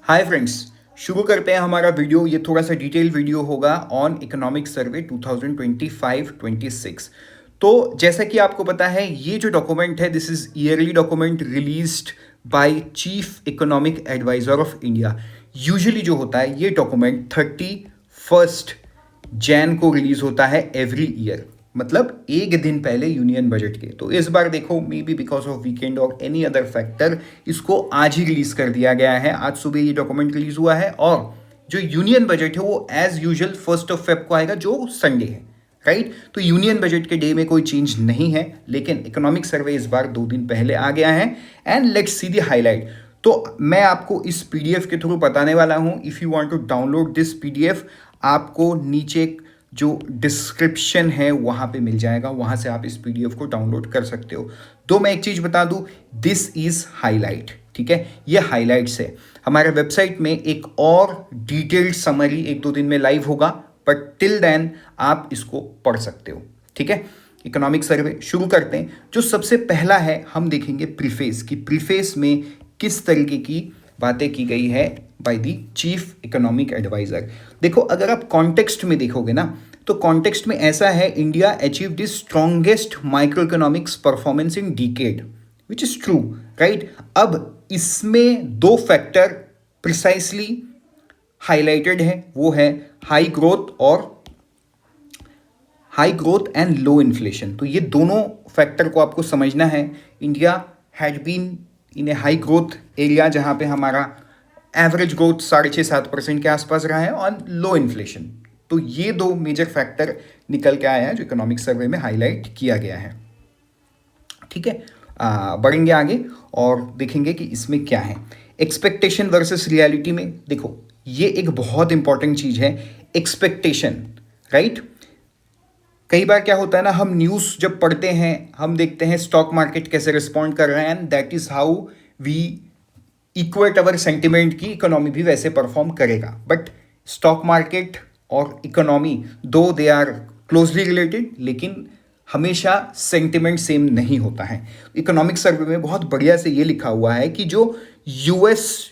Hi friends, शुरू करते हैं हमारा वीडियो। ये थोड़ा सा डिटेल वीडियो होगा ऑन इकोनॉमिक सर्वे 2025-26। तो जैसा कि आपको पता है, ये जो डॉक्यूमेंट है this is yearly document released by chief economic adviser of India. Usually जो होता है ये डॉक्यूमेंट 31 जैन को रिलीज होता है एवरी ईयर, मतलब एक दिन पहले यूनियन बजट के। तो इस बार देखो, may be because of weekend और एनी अदर फैक्टर, इसको आज ही रिलीज कर दिया गया है। आज सुबह ये डॉक्यूमेंट रिलीज हुआ है और जो यूनियन बजट है वो एज यूजुअल 1 को आएगा, जो संडे है, राइट। तो यूनियन बजट के डे में कोई चेंज नहीं है, लेकिन इकोनॉमिक सर्वे इस बार 2 दिन पहले आ गया है। And let's see the highlight. तो मैं आपको इस पीडीएफ के थ्रू बताने वाला हूं। If you want to download this PDF, आपको नीचे जो डिस्क्रिप्शन है वहाँ पे मिल जाएगा, वहाँ से आप इस पीडीएफ को डाउनलोड कर सकते हो। तो मैं एक चीज़ बता दूँ, दिस इज़ हाईलाइट, ठीक है। ये हाईलाइट्स है। हमारे वेबसाइट में एक और डिटेल्ड समरी 1-2 दिन में लाइव होगा, बट टिल देन आप इसको पढ़ सकते हो, ठीक है। इकोनॉमिक सर्वे शुरू करते हैं। जो सबसे पहला है, हम देखेंगे प्रीफेस की प्रीफेस में किस तरीके की बातें की गई है by the chief economic adviser. देखो, अगर आप कॉन्टेक्स्ट में देखोगे ना, तो कॉन्टेक्स्ट में ऐसा है, India achieve the strongest micro economics performance in decade, which is true, right. अब इसमें 2 फैक्टर प्रिसाइसली हाईलाइटेड है, वो है high growth and low inflation. तो ये दोनों फैक्टर को आपको समझना है। India had been in a high growth area, जहाँ पे हमारा एवरेज ग्रोथ 6.5-7% के आसपास रहा है, और लो इन्फ्लेशन। तो ये 2 मेजर फैक्टर निकल के आया है जो इकोनॉमिक सर्वे में हाईलाइट किया गया है, ठीक है। बढ़ेंगे आगे और देखेंगे कि इसमें क्या है। एक्सपेक्टेशन वर्सेस रियलिटी में देखो, ये एक बहुत इंपॉर्टेंट चीज है, एक्सपेक्टेशन, राइट। कई बार क्या होता है ना, हम न्यूज़ जब पढ़ते हैं, हम देखते हैं स्टॉक मार्केट कैसे रिस्पॉन्ड कर रहे हैं, and that is how we equate our sentiment की इकोनॉमी भी वैसे परफॉर्म करेगा। बट स्टॉक मार्केट और इकोनॉमी दो दे आर क्लोजली रिलेटेड, लेकिन हमेशा सेंटिमेंट सेम नहीं होता है। इकोनॉमिक सर्वे में बहुत बढ़िया से ये लिखा हुआ है कि जो यूएस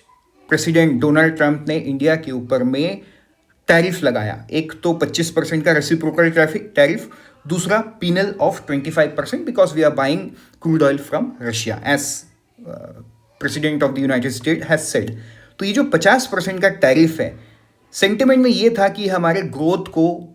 प्रेसिडेंट डोनाल्ड ट्रंप ने इंडिया के ऊपर में टैरिफ लगाया, एक तो 25% का रेसिप्रोकल टैरिफ, दूसरा penal of 25% because we are buying crude oil from Russia, as president of the United State has said. तो ये जो 50% का टैरिफ है, सेंटिमेंट में ये था कि हमारे ग्रोथ को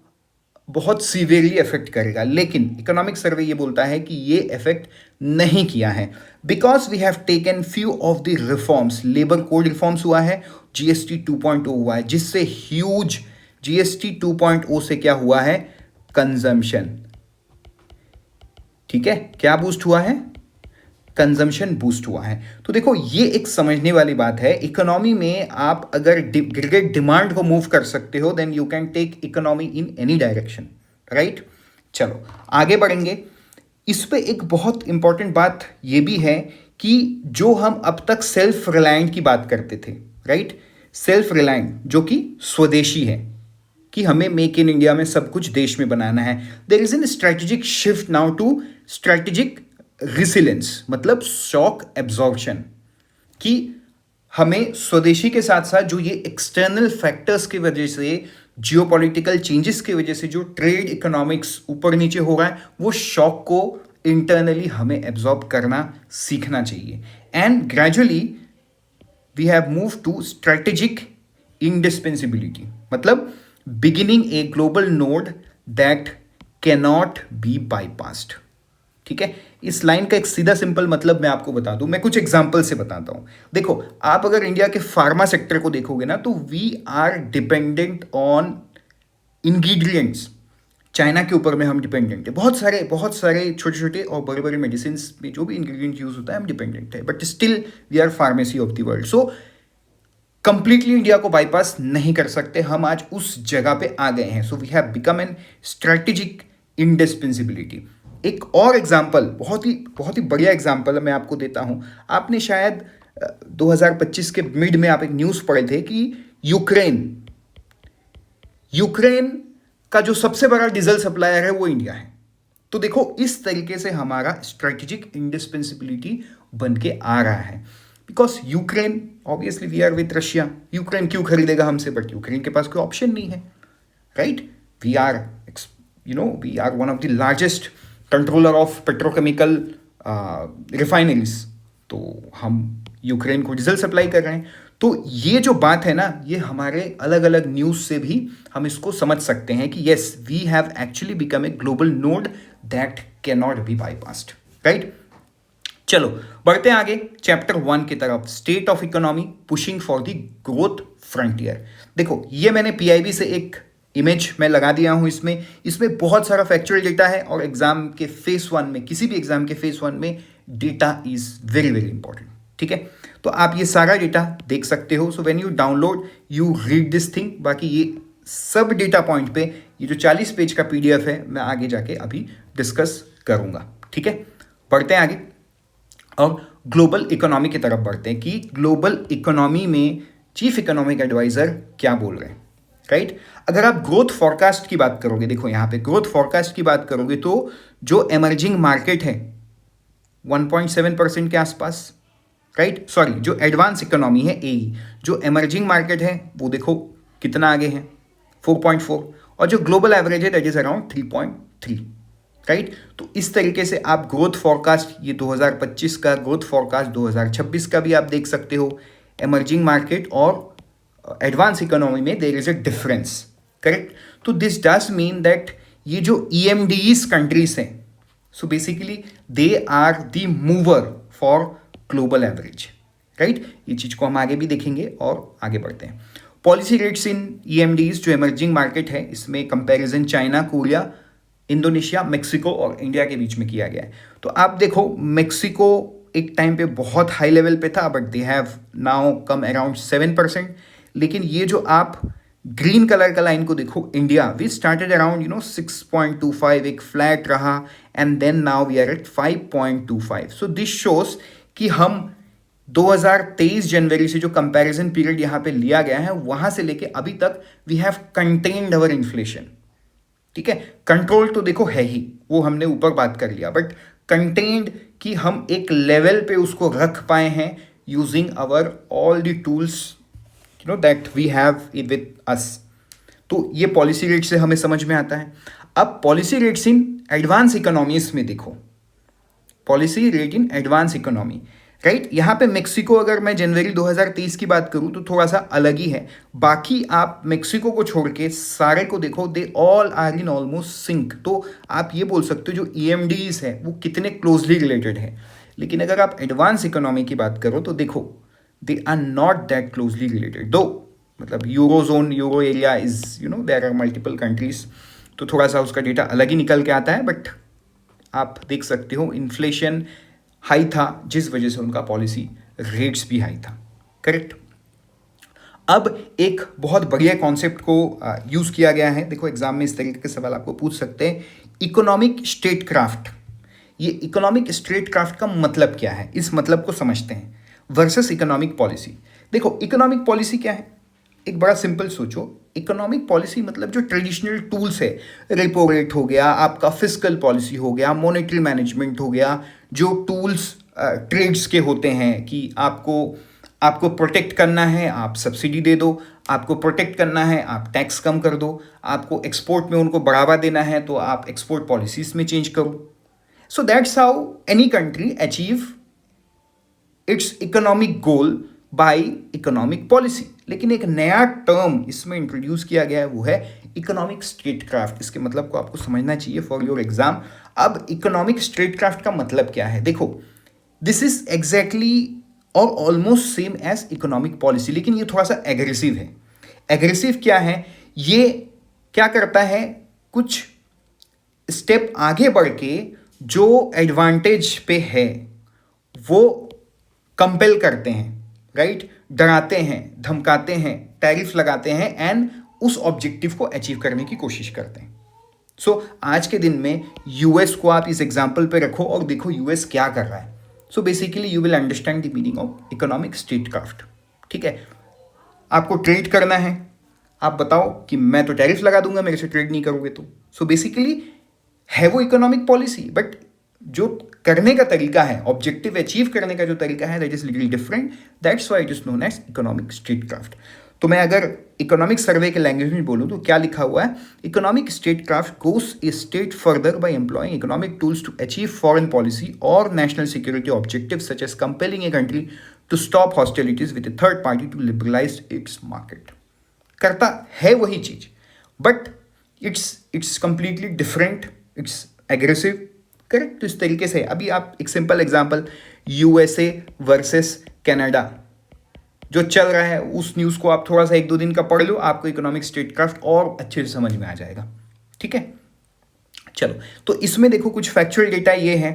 बहुत सीवियरली अफेक्ट करेगा, लेकिन इकोनॉमिक सर्वे ये बोलता है कि ये इफेक्ट नहीं किया है, because we have taken few of the reforms. Labour code reforms हुआ है, जीएसटी 2.0 हुआ है, जिससे ह्यूज जीएसटी 2.0 से क्या हुआ है, कंजम्पशन, ठीक है। क्या बूस्ट हुआ है, कंजम्पशन बूस्ट हुआ है। तो देखो, ये एक समझने वाली बात है। इकोनॉमी में आप अगर ग्रेट डिमांड को मूव कर सकते हो, then you can take economy in any direction, right. चलो आगे बढ़ेंगे। इस पे एक बहुत इंपॉर्टेंट बात ये भी है कि जो हम अब तक सेल्फ रिलायंट की बात करते थे, राइट, सेल्फ रिलायंट जो कि स्वदेशी है, कि हमें मेक इन इंडिया में सब कुछ देश में बनाना है। There is an strategic shift now to strategic resilience, मतलब शॉक एब्जॉर्प्शन, कि हमें स्वदेशी के साथ साथ जो ये एक्सटर्नल फैक्टर्स की वजह से, जियोपॉलिटिकल चेंजेस की वजह से जो ट्रेड इकोनॉमिक्स ऊपर नीचे हो रहा है, वो शॉक को इंटरनली हमें एब्जॉर्ब करना सीखना चाहिए। And gradually we have move to strategic indispensability, मतलब beginning a global node that cannot be bypassed, ठीक है। इस लाइन का एक सीधा सिंपल मतलब मैं आपको बता दूं, मैं कुछ एग्जांपल से बताता हूं। देखो, आप अगर इंडिया के फार्मा सेक्टर को देखोगे ना, तो we are dependent on ingredients. China के ऊपर में हम डिपेंडेंट है, बहुत सारे छोटे छोटे और बड़े बड़े मेडिसिन में जो भी इंग्रेडिएंट यूज होता है हम डिपेंडेंट है, but still we are pharmacy of the world. So completely India को बाईपास नहीं कर सकते, हम आज उस जगह पे आ गए हैं। So we have become an strategic indispensability. एक और एग्जाम्पल, बहुत ही बढ़िया एग्जाम्पल मैं आपको देता हूं। आपने शायद 2025 के मिड में आप एक न्यूज़ पढ़े थे कि यूक्रेन का जो सबसे बड़ा डीजल सप्लायर है वो इंडिया है। तो देखो, इस तरीके से हमारा स्ट्रेटेजिक इंडिस्पेंसिबिलिटी बन के आ रहा है। Because Ukraine, obviously we are with Russia, Ukraine क्यों खरीदेगा हमसे, बट यूक्रेन के पास कोई ऑप्शन नहीं है, right? We are we are one of the largest controller of petrochemical refineries, तो हम यूक्रेन को डीजल सप्लाई कर रहे हैं। तो ये जो बात है ना, ये हमारे अलग अलग न्यूज़ से भी हम इसको समझ सकते हैं कि yes, we have actually become a global node that can not be bypassed, right? चलो बढ़ते हैं आगे चैप्टर 1 की तरफ, state of economy pushing for the growth frontier. देखो ये मैंने पीआईबी से एक इमेज मैं लगा दिया हूं, इसमें बहुत सारा फैक्चुअल डेटा है, और एग्जाम के फेस 1 में, किसी भी एग्जाम के फेस 1 में data is very very important, ठीक है? तो आप ये सारा डेटा देख सकते हो। So when you download you read this thing. बाकी ये सब डेटा पॉइंट पे ये जो 40 पेज का पीडीएफ है मैं आगे जाके अभी डिस्कस करूंगा, ठीक है? बढ़ते हैं आगे और ग्लोबल इकोनॉमी की तरफ बढ़ते हैं कि ग्लोबल इकोनॉमी में चीफ इकोनॉमिक एडवाइजर क्या बोल रहे हैं, राइट? अगर आप ग्रोथ फॉरकास्ट की बात करोगे, देखो यहाँ पे ग्रोथ फॉरकास्ट की बात करोगे तो जो एमर्जिंग मार्केट है 1.7% के आसपास, राइट? सॉरी, जो एडवांस इकोनॉमी है एई, जो एमर्जिंग मार्केट है वो देखो कितना आगे है 4.4, और जो ग्लोबल एवरेज है दैट इज अराउंड 3.3, राइट? तो इस तरीके से आप ग्रोथ फॉरकास्ट, ये 2025 का ग्रोथ फॉरकास्ट 2026 का भी आप देख सकते हो। एमर्जिंग मार्केट और एडवांस इकोनॉमी में there is a difference, correct? तो दिस डज मीन दैट ये जो ईएमडीज कंट्रीज हैं, so basically they are the mover for global average, right? ये चीज को हम आगे भी देखेंगे और आगे बढ़ते हैं। पॉलिसी रेट्स इन ईएमडीज, जो इमर्जिंग मार्केट है, इसमें comparison China, Korea, Indonesia, Mexico और इंडिया के बीच में किया गया है। तो आप देखो मेक्सिको एक टाइम पे बहुत हाई लेवल पे था, but they have now come around 7%। लेकिन ये जो आप ग्रीन कलर का लाइन को देखो, इंडिया, वी स्टार्टेड अराउंड 6.25, एक फ्लैट रहा, and then now we are at 5.25। So this shows कि हम 2023 जनवरी से जो कंपैरिजन पीरियड यहाँ पे लिया गया है, वहां से लेके अभी तक we have contained our inflation, ठीक है? कंट्रोल तो देखो है ही, वो हमने ऊपर बात कर लिया, बट कंटेन्ड कि हम एक लेवल पे उसको रख पाए हैं using our all the tools that we have with us. तो ये पॉलिसी रेट से हमें समझ में आता है। अब policy rates in advance economies में देखो, policy rate in advance economy, right? यहाँ पे मेक्सिको, अगर मैं जनवरी 2023 की बात करूँ तो थोड़ा सा अलग ही है। बाकी आप मेक्सिको को छोड़ के सारे को देखो, they all are in almost sync. तो आप ये बोल सकते हो जो ईएमडीज है वो कितने क्लोजली रिलेटेड है। लेकिन अगर आप एडवांस इकोनॉमी की बात करो तो देखो they are not that closely related, दो मतलब Eurozone, euro area is there are multiple countries, तो थोड़ा सा उसका डेटा अलग ही निकल के आता है। बट आप देख सकते हो इन्फ्लेशन हाई था, जिस वजह से उनका पॉलिसी रेट्स भी हाई था, करेक्ट? अब एक बहुत बढ़िया कॉन्सेप्ट को यूज किया गया है। देखो एग्जाम में इस तरीके के सवाल आपको पूछ सकते हैं, इकोनॉमिक स्टेटक्राफ्ट। ये इकोनॉमिक स्टेटक्राफ्ट का मतलब क्या है, इस मतलब को समझते हैं, वर्सेस इकोनॉमिक पॉलिसी। देखो इकोनॉमिक पॉलिसी क्या है, एक बड़ा सिंपल सोचो, इकोनॉमिक पॉलिसी मतलब जो ट्रेडिशनल टूल्स है, रेपो रेट हो गया, आपका फिस्कल पॉलिसी हो गया, मॉनेटरी मैनेजमेंट हो गया, जो टूल्स ट्रेड्स के होते हैं कि आपको प्रोटेक्ट करना है आप सब्सिडी दे दो, आपको प्रोटेक्ट करना है आप टैक्स कम कर दो, आपको एक्सपोर्ट में उनको बढ़ावा देना है तो आप एक्सपोर्ट पॉलिसीज में चेंज करो। सो that's how any country achieve it's economic goal by economic policy. लेकिन एक नया टर्म इसमें इंट्रोड्यूस किया गया है, वो है इकोनॉमिक स्टेटक्राफ्ट। इसके मतलब को आपको समझना चाहिए फॉर योर एग्जाम। अब इकोनॉमिक स्टेटक्राफ्ट का मतलब क्या है, देखो दिस इज एग्जैक्टली और almost same as economic policy, लेकिन ये थोड़ा सा एग्रेसिव है। एग्रेसिव क्या है, ये क्या करता है, कुछ स्टेप आगे बढ़ के जो एडवांटेज पे है वो कंपेल करते हैं, राइट? डराते हैं, धमकाते हैं, टैरिफ लगाते हैं, एंड उस ऑब्जेक्टिव को अचीव करने की कोशिश करते हैं। सो आज के दिन में यूएस को आप इस एग्जाम्पल पे रखो और देखो यूएस क्या कर रहा है। So basically you will understand the meaning of economic statecraft, ठीक है? आपको ट्रेड करना है, आप बताओ कि मैं तो टैरिफ लगा दूंगा मेरे से ट्रेड नहीं करोगे तो। सो बेसिकली है वो इकोनॉमिक पॉलिसी, बट जो करने का तरीका है, ऑब्जेक्टिव अचीव करने का जो तरीका है, that is little different, that's why it is known as economic statecraft. तो मैं अगर इकोनॉमिक सर्वे के लैंग्वेज में बोलूँ तो क्या लिखा हुआ है, economic statecraft goes a state further by employing economic tools to achieve foreign policy और national security objective such as compelling a country to stop hostilities with a third party to liberalise its market. करता है वही चीज, but it's completely different, it's aggressive, correct. तो इस तरीके से अभी आप एक simple example, USA versus Canada जो चल रहा है, उस न्यूज़ को आप थोड़ा सा 1-2 दिन का पढ़ लो, आपको इकोनॉमिक स्टेटक्राफ्ट और अच्छे से समझ में आ जाएगा, ठीक है। चलो, तो इसमें देखो कुछ फैक्चुअल डेटा ये है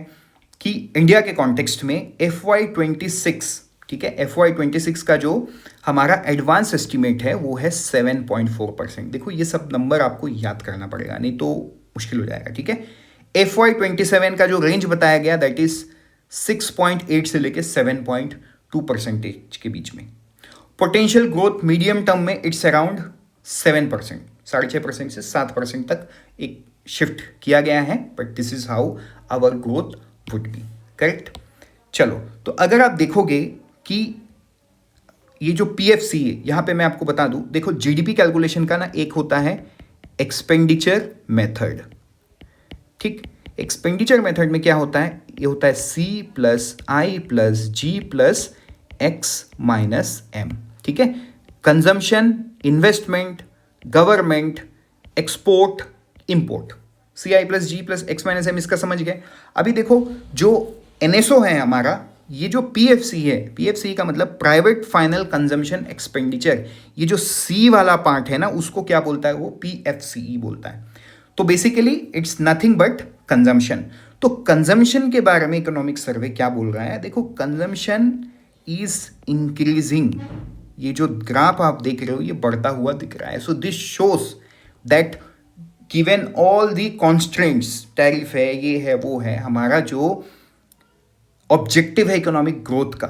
कि इंडिया के कॉन्टेक्स्ट में FY26, ठीक है, FY26 का जो हमारा एडवांस एस्टिमेट है वो है 7.4%। देखो ये सब नंबर आपको याद करना पड़ेगा, नहीं तो मुश्किल हो जाएगा, ठीक है। FY27 का जो रेंज बताया गया दैट इज 6.8 से लेके 7.2% के बीच में। पोटेंशियल ग्रोथ मीडियम टर्म में इट्स अराउंड 7%, 6.5% से 7% तक एक शिफ्ट किया गया है, but this is how our growth would be, correct. चलो, तो अगर आप देखोगे कि ये जो PFC है, यहां पे मैं आपको बता दूं, देखो GDP कैलकुलेशन का ना एक होता है एक्सपेंडिचर मेथड, ठीक। एक्सपेंडिचर मेथड में क्या होता है, ये होता है C+I+G+X-M, ठीक है। Consumption, investment, government, export, import, CI+G+X-M, इसका समझ गए। अभी देखो जो NSO है हमारा, ये जो PFC है, PFC का मतलब प्राइवेट फाइनल कंजम्पशन एक्सपेंडिचर, ये जो C वाला पार्ट है ना, उसको क्या बोलता है, वो PFCE बोलता है। तो basically it's nothing but consumption. तो कंजम्पशन के बारे में इकोनॉमिक सर्वे क्या बोल रहा है, देखो कंजम्पशन इज इंक्रीजिंग, ये जो ग्राफ आप देख रहे हो ये बढ़ता हुआ दिख रहा है। So this shows that given all the constraints, tariff है, ये है, वो है, हमारा जो ऑब्जेक्टिव है इकोनॉमिक ग्रोथ का,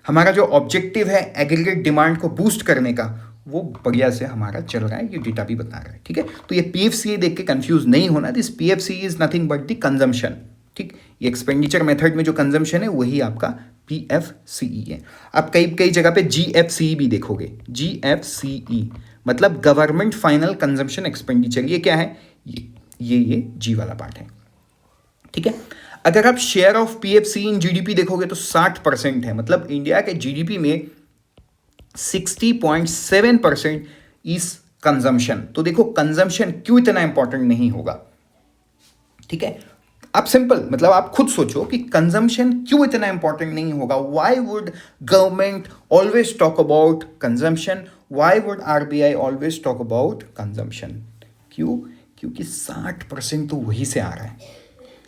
हमारा जो ऑब्जेक्टिव है एग्रीगेट डिमांड को बूस्ट करने का, वो बढ़िया से हमारा चल रहा है, ये डेटा भी बता रहा है, ठीक है। तो ये PFCE देख के कंफ्यूज नहीं होना, this PFCE is nothing but the consumption, ठीक। ये एक्सपेंडिचर मेथड में जो कंजम्पशन है वही आपका PFCE है। आप कई जगह पे GFCE भी देखोगे, GFCE मतलब गवर्नमेंट फाइनल कंजम्पशन एक्सपेंडिचर, ये क्या है, ये G वाला पार्ट है, ठीक है। अगर आप share of PFCE in GDP देखोगे तो 60% है, मतलब इंडिया के GDP में 60.7% इज कंजम्पशन। तो देखो कंजम्पशन क्यों इतना इंपॉर्टेंट नहीं होगा, ठीक है। आप सिंपल मतलब आप खुद सोचो कि कंजम्पशन क्यों इतना इंपॉर्टेंट नहीं होगा। Why would government always talk about consumption, why would RBI always talk about consumption, क्यों, क्योंकि 60% तो वही से आ रहा है,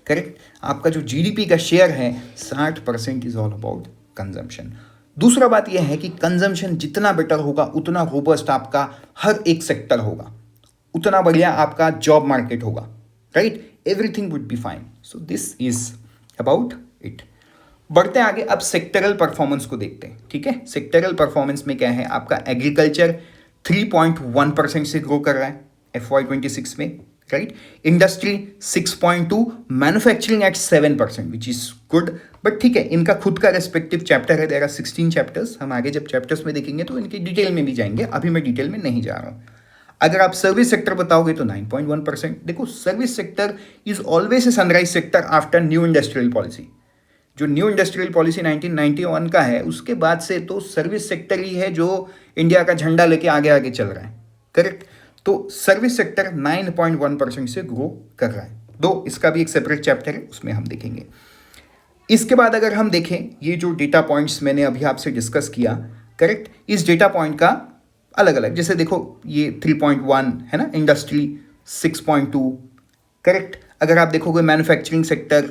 करेक्ट। आपका जो GDP का शेयर है 60% इज ऑल अबाउट कंजम्पशन। दूसरा बात यह है कि कंजम्पशन जितना बेटर होगा उतना रोबस्ट आपका हर एक सेक्टर होगा, उतना बढ़िया आपका जॉब मार्केट होगा, right, everything would be fine. So this is about it. बढ़ते आगे, अब सेक्टरल परफॉर्मेंस को देखते हैं, ठीक है। सेक्टरल परफॉर्मेंस में क्या है, आपका एग्रीकल्चर 3.1% से ग्रो कर रहा है FY26 में, right. Industry 6.2, manufacturing at 7%, which is good, but ठीक है, इनका खुद का रेस्पेक्टिव चैप्टर है, देयर आर 16 चैप्टर्स। हम आगे जब चैप्टर्स में देखेंगे तो इनके डिटेल में भी जाएंगे, अभी मैं डिटेल में नहीं जा रहा हूँ। अगर आप सर्विस सेक्टर बताओगे तो 9.1%। देखो service sector is always a sunrise sector after new industrial policy. जो न्यू इंडस्ट्रियल पॉलिसी 1991 का है, उसके बाद से तो सर्विस सेक्टर ही है जो इंडिया का झंडा लेके आगे आगे चल रहा है, करेक्ट। तो सर्विस सेक्टर 9.1% से ग्रो कर रहा है, दो इसका भी एक सेपरेट चैप्टर है, उसमें हम देखेंगे। इसके बाद अगर हम देखें, ये जो डेटा पॉइंट्स मैंने अभी आपसे डिस्कस किया, करेक्ट, इस डेटा पॉइंट का अलग अलग, जैसे देखो ये 3.1 है ना, इंडस्ट्री 6.2, करेक्ट। अगर आप देखोगे manufacturing sector,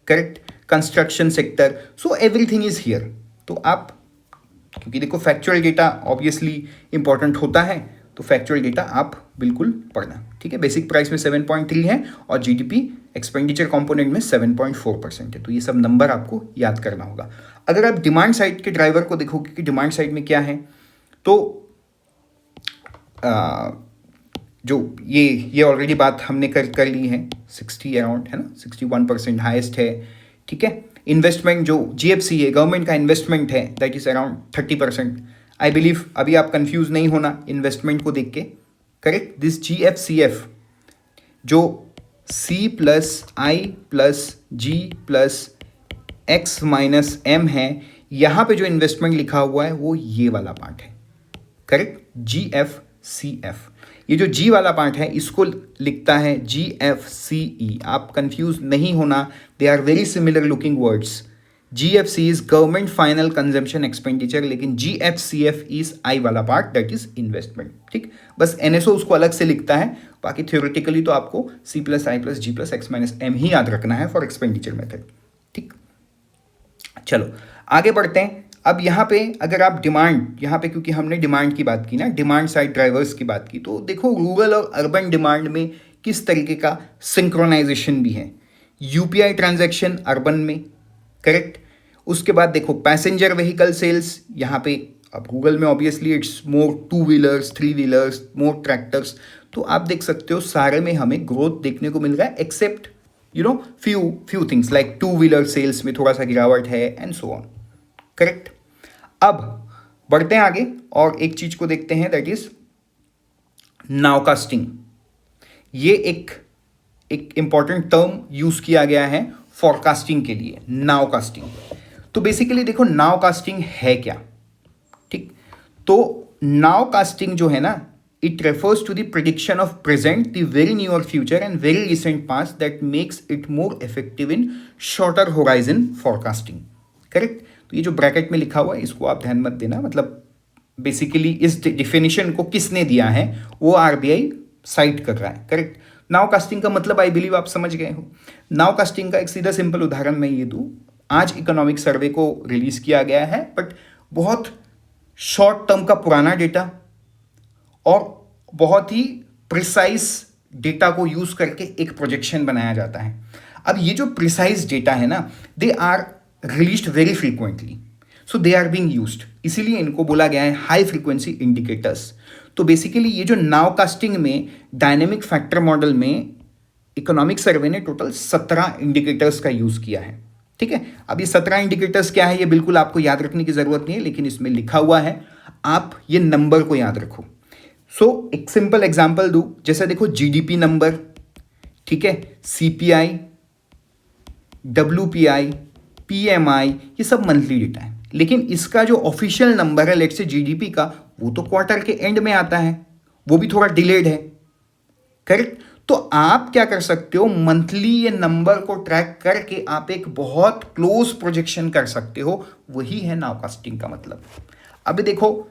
correct, construction sector, so everything is here. तो आप, क्योंकि देखो फैक्चुअल डेटा ऑब्वियसली इंपॉर्टेंट होता है, तो फैक्चुअल डेटा आप बिल्कुल पढ़ना, ठीक है। बेसिक प्राइस में 7.3 है और GDP एक्सपेंडिचर कंपोनेंट में 7.4% है, तो ये सब नंबर आपको याद करना होगा। अगर आप डिमांड साइड के ड्राइवर को देखोगे कि डिमांड साइड में क्या है, तो जो ये ऑलरेडी बात हमने कर ली है, 60 अराउंड है ना, 61% हाईएस्ट है, ठीक है। इन्वेस्टमेंट जो GFC है, गवर्नमेंट का इन्वेस्टमेंट है, that is around 30%। I believe अभी आप कंफ्यूज नहीं होना इन्वेस्टमेंट को देख के, करेक्ट। दिस GFCF जो C+I+G+X-M है, यहाँ पे जो इन्वेस्टमेंट लिखा हुआ है वो ये वाला पार्ट है, करेक्ट, GFCF। ये जो G वाला पार्ट है इसको लिखता है GFCE। आप कंफ्यूज नहीं होना, they are very similar looking words. GFC is government final consumption expenditure, लेकिन GFCF इज I वाला पार्ट, दैट इज इन्वेस्टमेंट, ठीक। बस NSO उसको अलग से लिखता है, बाकी थ्योरेटिकली तो आपको C+I+G+X-M ही याद रखना है फॉर एक्सपेंडिचर मेथड, ठीक। चलो आगे बढ़ते हैं। अब यहाँ पे अगर आप डिमांड, यहाँ पे क्योंकि हमने डिमांड की बात की ना, डिमांड साइड ड्राइवर्स की बात की, तो देखो रूरल और अर्बन डिमांड में किस तरीके का सिंक्रोनाइजेशन भी है। UPI ट्रांजैक्शन अर्बन में, करेक्ट। उसके बाद देखो पैसेंजर व्हीकल सेल्स, यहाँ पे अब गूगल में obviously it's more 2 wheelers, 3 wheelers, more tractors, तो आप देख सकते हो सारे में हमें ग्रोथ देखने को मिल रहा है, except few things like 2 wheeler sales में थोड़ा सा गिरावट है एंड सो ऑन, करेक्ट। अब बढ़ते हैं आगे और एक चीज को देखते हैं, दैट इज नाउकास्टिंग। ये एक इंपॉर्टेंट टर्म यूज किया गया है फॉरकास्टिंग के लिए, नाउकास्टिंग। तो बेसिकली देखो नाउकास्टिंग है क्या, ठीक। तो नाउकास्टिंग जो है ना, it refers to the prediction of present, the very near future and very recent past that makes it more effective in shorter horizon forecasting, correct. तो ये जो ब्रैकेट में लिखा हुआ है इसको आप ध्यान मत देना, मतलब बेसिकली इस डिफिनेशन को किसने दिया है वो RBI साइट कर रहा है, करेक्ट। नाउकास्टिंग का मतलब आई बिलीव आप समझ गए हो। नाउकास्टिंग का एक सीधा सिंपल उदाहरण मैं ये दूं, आज इकोनॉमिक सर्वे को रिलीज किया गया है, बट बहुत शॉर्ट टर्म का पुराना डेटा और बहुत ही प्रिसाइज डेटा को यूज करके एक प्रोजेक्शन बनाया जाता है। अब ये जो प्रिसाइज डेटा है ना, they are released very frequently, so they are being used, इसीलिए इनको बोला गया है हाई फ्रीक्वेंसी इंडिकेटर्स। तो बेसिकली ये जो नाउकास्टिंग में डायनेमिक फैक्टर मॉडल में इकोनॉमिक सर्वे ने टोटल 17 इंडिकेटर्स का यूज किया है, ठीक है। अब ये 17 इंडिकेटर्स क्या है ये बिल्कुल आपको याद रखने की जरूरत नहीं है, लेकिन इसमें लिखा हुआ है, आप ये नंबर को याद रखो। सो एक सिंपल एग्जांपल दूं, जैसे देखो GDP नंबर, ठीक है, CPI, WPI, PMI, ये सब मंथली डेटा है, लेकिन इसका जो ऑफिशियल नंबर है लेट से GDP का, वो तो क्वार्टर के एंड में आता है, वो भी थोड़ा डिलेड है, करेक्ट। तो आप क्या कर सकते हो, मंथली ये नंबर को ट्रैक करके आप एक बहुत क्लोज प्रोजेक्शन कर सकते हो, वही है नाउकास्टिंग का मतलब। अभी देखो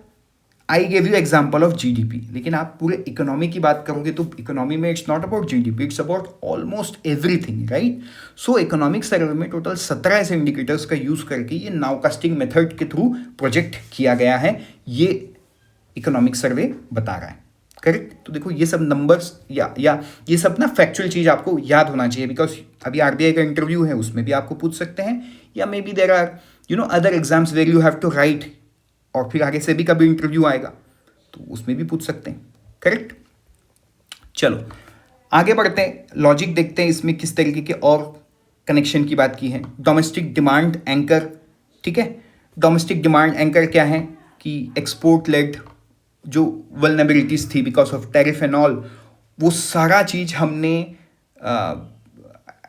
I gave you example of GDP, लेकिन आप पूरे इकोनॉमी की बात करोगे तो इकोनॉमी में it's not about GDP, it's about almost everything, right. So economic survey में टोटल 17 ऐसे इंडिकेटर्स का यूज करके ये नाउकास्टिंग मेथड के थ्रू प्रोजेक्ट किया गया है, ये इकोनॉमिक सर्वे बता रहा है, करेक्ट। तो देखो ये सब नंबर्स या ये सब ना फैक्चुअल चीज आपको याद होना चाहिए, बिकॉज अभी RBI का इंटरव्यू है उसमें भी आपको पूछ सकते हैं, या may be there are other exams where you have to write, और फिर आगे से भी कभी इंटरव्यू आएगा तो उसमें भी पूछ सकते हैं, करेक्ट। चलो आगे बढ़ते हैं, लॉजिक देखते हैं इसमें किस तरीके के और कनेक्शन की बात की है। डोमेस्टिक डिमांड एंकर, ठीक है। डोमेस्टिक डिमांड एंकर क्या है कि एक्सपोर्ट लेड जो वल्नरेबिलिटीज थी because of tariff and all, वो सारा चीज हमने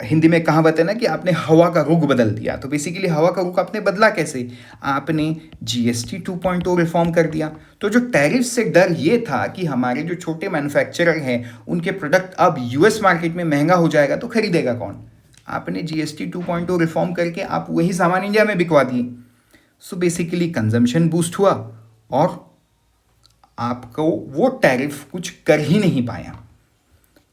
हिंदी में कहावत है ना कि आपने हवा का रुख बदल दिया। तो बेसिकली हवा का रुख आपने बदला कैसे, आपने GST 2.0 रिफॉर्म कर दिया। तो जो टैरिफ से डर ये था कि हमारे जो छोटे मैन्युफैक्चरर हैं उनके प्रोडक्ट अब US मार्केट में महंगा हो जाएगा तो खरीदेगा कौन, आपने GST 2.0 रिफॉर्म करके आप वही सामान इंडिया में बिकवा दिए। सो बेसिकली कंजम्पशन बूस्ट हुआ और आपको वो टैरिफ कुछ कर ही नहीं पाया,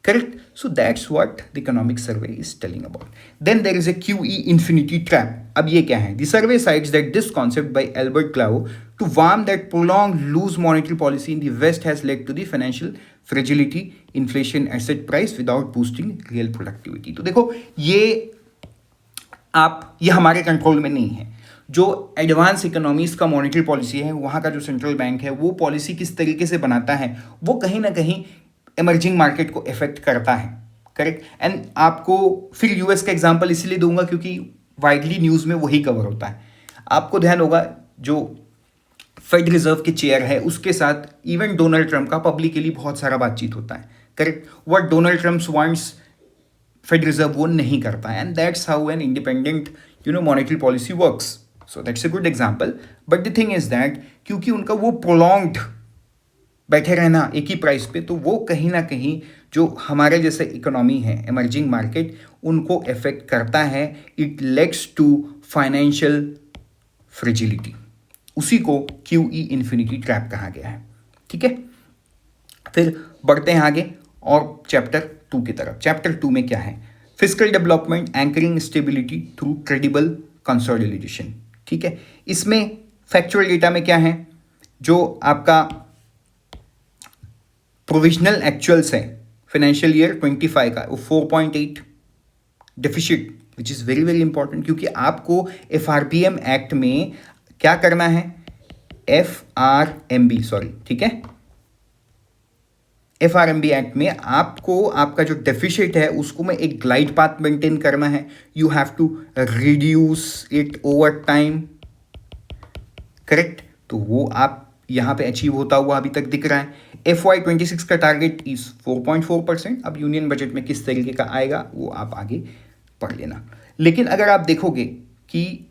correct. So that's what the economic survey is telling about. Then there is a QE infinity trap. अब ये क्या है? The survey cites that this concept by Albert Clau to warn that prolonged loose monetary policy in the West has led to the financial fragility, inflation, asset price without boosting real productivity. तो देखो ये हमारे control में नहीं है। जो advance economies का monetary policy है, वहाँ का जो सेंट्रल बैंक है वो पॉलिसी किस तरीके से बनाता है, वो कहीं ना कहीं इमर्जिंग मार्केट को इफेक्ट करता है, करेक्ट। एंड आपको फिर यूएस का एग्जांपल इसलिए दूंगा क्योंकि वाइडली न्यूज़ में वही कवर होता है। आपको ध्यान होगा जो फेड रिजर्व के चेयर है उसके साथ इवन डोनाल्ड ट्रंप का पब्लिकली बहुत सारा बातचीत होता है, correct. What Donald Trump wants Fed Reserve वो नहीं करता है, and that's how an independent monetary policy works. So that's a good example. But the thing is that क्योंकि उनका वो प्रोलॉन्ग्ड बैठे रहना एक ही प्राइस पे, तो वो कहीं ना कहीं जो हमारे जैसे इकोनॉमी है इमर्जिंग मार्केट उनको इफेक्ट करता है। इट लेड्स टू फाइनेंशियल फ्रिजिलिटी, उसी को QE इन्फिनिटी ट्रैप कहा गया है, ठीक है। फिर बढ़ते हैं आगे और चैप्टर 2 की तरफ। चैप्टर 2 में क्या है? Fiscal development anchoring stability through credible consolidation, ठीक है। इसमें फैक्चुअल डेटा में क्या है? जो आपका प्रोविजनल एक्चुअल्स है फाइनेंशियल ईयर 25 का, वो 4.8 deficit, which is very very important, क्योंकि आपको FRBM एक्ट में क्या करना है? FRMB, सॉरी, ठीक है, FRMB एक्ट में आपको आपका जो डेफिसिट है उसको में एक ग्लाइड पाथ मेंटेन करना है। You have to reduce it over time, correct. तो वो आप यहाँ पे अचीव होता हुआ अभी तक दिख रहा है। FY26 का टारगेट इज 4.4%। अब यूनियन बजट में किस तरीके का आएगा वो आप आगे पढ़ लेना। लेकिन अगर आप देखोगे कि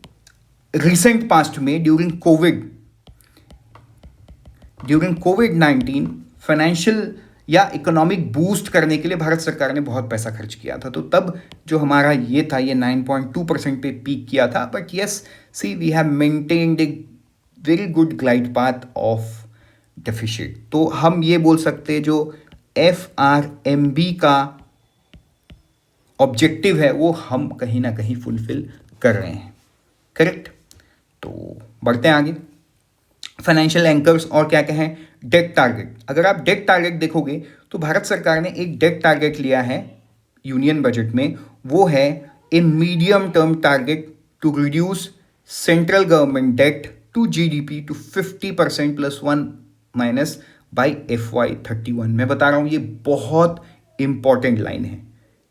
रिसेंट पास्ट में ड्यूरिंग कोविड-19 फाइनेंशियल या इकोनॉमिक बूस्ट करने के लिए भारत सरकार ने बहुत पैसा खर्च किया था, तो तब जो हमारा ये था ये 9.2% पे पीक किया था। But yes, see we have maintained a very good glide path of deficit. तो हम ये बोल सकते हैं जो FRMB का ऑब्जेक्टिव है वो हम कहीं ना कहीं फुलफिल कर रहे हैं, करेक्ट। तो बढ़ते हैं आगे। फाइनेंशियल एंकर्स और क्या क्या है? Debt target. अगर आप डेट टारगेट देखोगे तो भारत सरकार ने एक डेट टारगेट लिया है यूनियन बजट में, वो है a medium term target to reduce central government debt to GDP to 50% +1- by FY31। मैं बता रहा हूं ये बहुत इंपॉर्टेंट लाइन है,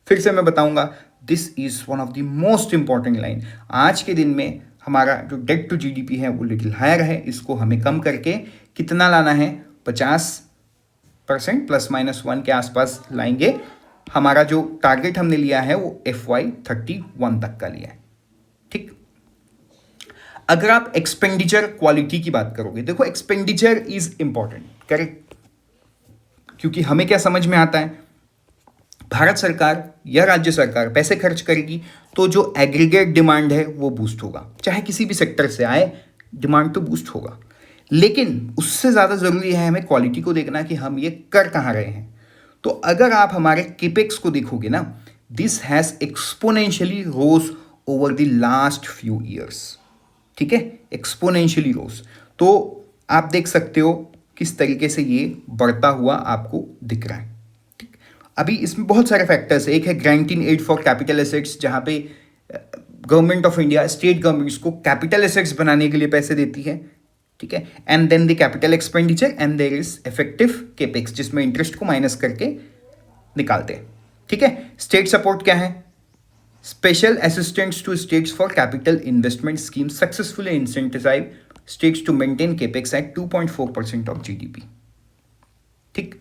फिर से मैं बताऊंगा, this is one of the most important line. आज के दिन में हमारा जो डेट टू GDP है वो लिटिल हायर है, इसको हमें कम करके कितना लाना है? 50% +- 1 के आसपास लाएंगे। हमारा जो टारगेट हमने लिया है वो FY31 तक का लिया है, ठीक। अगर आप एक्सपेंडिचर क्वालिटी की बात करोगे, देखो एक्सपेंडिचर इज इंपॉर्टेंट, करेक्ट, क्योंकि हमें क्या समझ में आता है, भारत सरकार या राज्य सरकार पैसे खर्च करेगी तो जो एग्रीगेट डिमांड है वो बूस्ट होगा, चाहे किसी भी सेक्टर से आए, डिमांड तो बूस्ट होगा। लेकिन उससे ज़्यादा ज़रूरी है हमें क्वालिटी को देखना कि हम ये कर कहाँ रहे हैं। तो अगर आप हमारे केपेक्स को देखोगे ना, this has exponentially rose over the last few years, ठीक है, एक्सपोनेंशियली रोज। तो आप देख सकते हो किस तरीके से ये बढ़ता हुआ आपको दिख रहा है, ठीक। अभी इसमें बहुत सारे फैक्टर्स है। एक है granting aid for capital assets, जहाँ पे government of India state governments को कैपिटल एसेट्स बनाने के लिए पैसे देती है, ठीक है। And then the capital expenditure and there is effective capex, जिसमें इंटरेस्ट को माइनस करके निकालते हैं, ठीक है। स्टेट सपोर्ट क्या है? Special assistants to states for capital investment scheme successfully incentivise states to maintain capex at 2.4% of GDP, ठीक।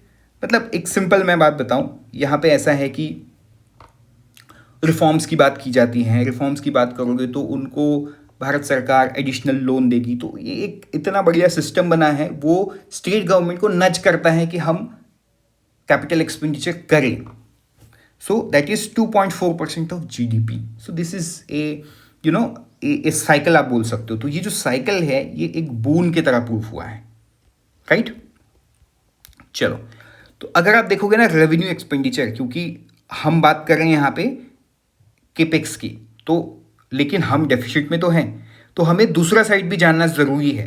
मतलब एक सिंपल मैं बात बताऊं, यहां पे ऐसा है कि रिफॉर्म्स की बात की जाती है। रिफॉर्म्स की बात करोगे तो उनको भारत सरकार एडिशनल लोन देगी, तो ये एक इतना बढ़िया सिस्टम बना है, वो स्टेट गवर्नमेंट को नज करता है कि हम कैपिटल एक्सपेंडिचर करें। सो that is 2.4% of GDP। So this is a cycle आप बोल सकते हो। तो ये जो साइकिल है ये एक बून की तरह प्रूफ हुआ है, राइट। चलो, तो अगर आप देखोगे ना रेवेन्यू एक्सपेंडिचर, क्योंकि हम बात कर रहे हैं यहाँ पे केपेक्स की, तो लेकिन हम डेफिसिट में तो हैं, तो हमें दूसरा साइड भी जानना जरूरी है।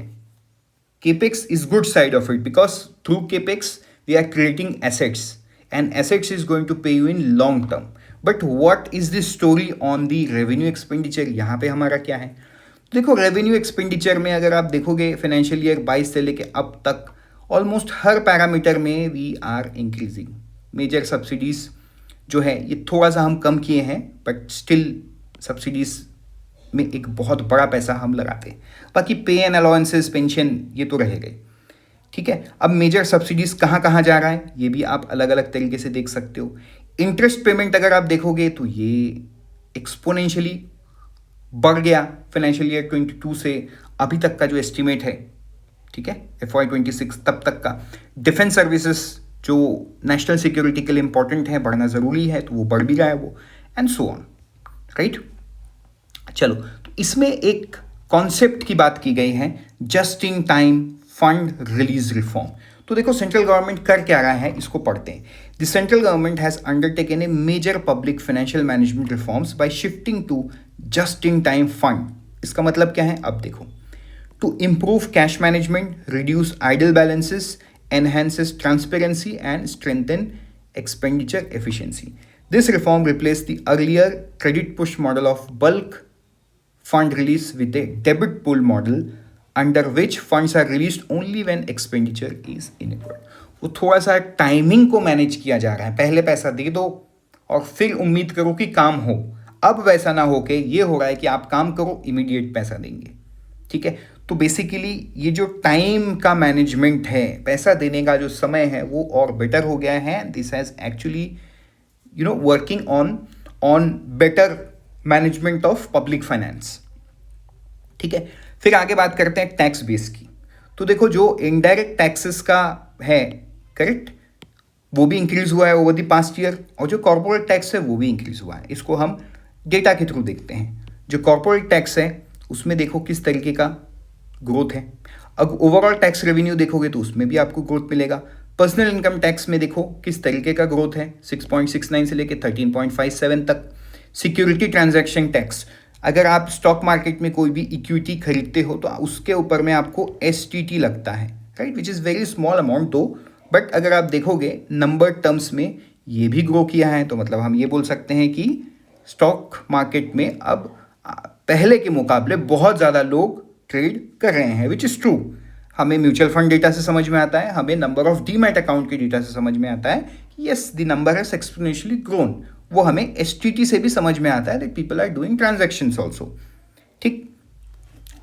Capex is good side of it, because through capex we are creating assets and assets is going to pay you in long term. But what is the story on the revenue expenditure? यहाँ पे हमारा क्या है? देखो, revenue expenditure में अगर आप देखोगे फाइनेंशियल ईयर 22 से लेके अब तक ऑलमोस्ट हर पैरामीटर में we are increasing, major subsidies जो है ये थोड़ा सा हम कम किए हैं, बट स्टिल सब्सिडीज़ में एक बहुत बड़ा पैसा हम लगाते हैं। बाकी पे एंड अलाउंसेस, पेंशन, ये तो रह गए, ठीक है। अब मेजर सब्सिडीज़ कहाँ कहाँ जा रहा है ये भी आप अलग अलग तरीके से देख सकते हो। इंटरेस्ट पेमेंट अगर आप देखोगे तो ये एक्सपोनेंशियली बढ़ गया फाइनेंशियल ईयर 22 से अभी तक का जो एस्टिमेट है, ठीक है, FY26 तब तक का। डिफेंस सर्विसेज जो नेशनल सिक्योरिटी के लिए इंपॉर्टेंट है, बढ़ना ज़रूरी है, तो वो बढ़ भी रहा है वो, एंड सो ऑन, राइट। चलो, तो इसमें एक कॉन्सेप्ट की बात की गई है, just in time fund release reform. तो देखो सेंट्रल गवर्नमेंट कर क्या रहा है, इसको पढ़ते हैं। The central government has undertaken a major public financial management reforms by shifting to just in time fund. इसका मतलब क्या है, अब देखो, to improve cash management, reduce idle balances, enhances transparency and strengthen expenditure efficiency. This reform replaced the earlier credit push model of bulk fund release with a debit pull model under which funds are released only when expenditure is inadequate. वो थोड़ा सा timing को manage किया जा रहा है, पहले पैसा दे दो और फिर उम्मीद करो कि काम हो। अब वैसा ना हो के ये हो रहा है कि आप काम करो, इमीडिएट पैसा देंगे, ठीक है। तो बेसिकली ये जो टाइम का मैनेजमेंट है, पैसा देने का जो समय है, वो और बेटर हो गया है। This has actually working on better management of public finance, ठीक है। फिर आगे बात करते हैं टैक्स बेस की। तो देखो जो इनडायरेक्ट टैक्सेस का है, करेक्ट, वो भी इंक्रीज हुआ है ओवर द पास्ट ईयर, और जो कॉर्पोरेट टैक्स है वो भी इंक्रीज हुआ है। इसको हम डेटा के थ्रू देखते हैं। जो कॉर्पोरेट टैक्स है उसमें देखो किस तरीके का ग्रोथ है। अब ओवरऑल टैक्स रेवेन्यू देखोगे तो उसमें भी आपको ग्रोथ मिलेगा। पर्सनल इनकम टैक्स में देखो किस तरीके का ग्रोथ है, 6.69 से लेकर 13.57 तक। सिक्योरिटी ट्रांजैक्शन टैक्स, अगर आप स्टॉक मार्केट में कोई भी इक्विटी खरीदते हो तो उसके ऊपर में आपको STT लगता है, right, which is very small amount दो, बट अगर आप देखोगे नंबर टर्म्स में ये भी ग्रो किया है। तो मतलब हम ये बोल सकते हैं कि स्टॉक मार्केट में अब पहले के मुकाबले बहुत ज़्यादा लोग ट्रेड कर रहे हैं, विच इज़ ट्रू। हमें म्यूचुअल फंड डेटा से समझ में आता है, हमें नंबर ऑफ डीमैट अकाउंट के डेटा से समझ में आता है, yes the number has exponentially grown. वो हमें STT से भी समझ में आता है that people are doing transactions also, ठीक।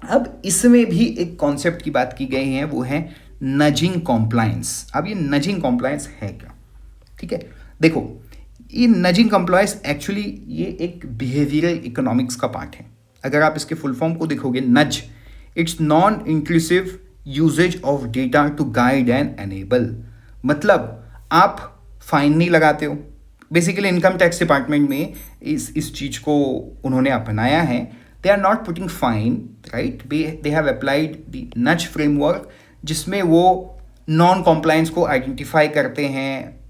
अब इसमें भी एक कॉन्सेप्ट की बात की गई है, वो है नजिंग कॉम्प्लायंस। अब ये नजिंग कॉम्प्लायंस है क्या, ठीक है। देखो ये नजिंग कॉम्प्लायंस एक्चुअली ये एक बिहेवियरल इकोनॉमिक्स का पार्ट है। अगर आप इसके फुल फॉर्म को देखोगे, nudge, it's non inclusive uses of data to guide and enable. मतलब आप फाइन नहीं लगाते हो। बेसिकली इनकम टैक्स डिपार्टमेंट में इस चीज़ को उन्होंने अपनाया है। They are not putting fine, right, they have applied the nudge framework, जिसमें वो नॉन कॉम्प्लायंस को आइडेंटिफाई करते हैं,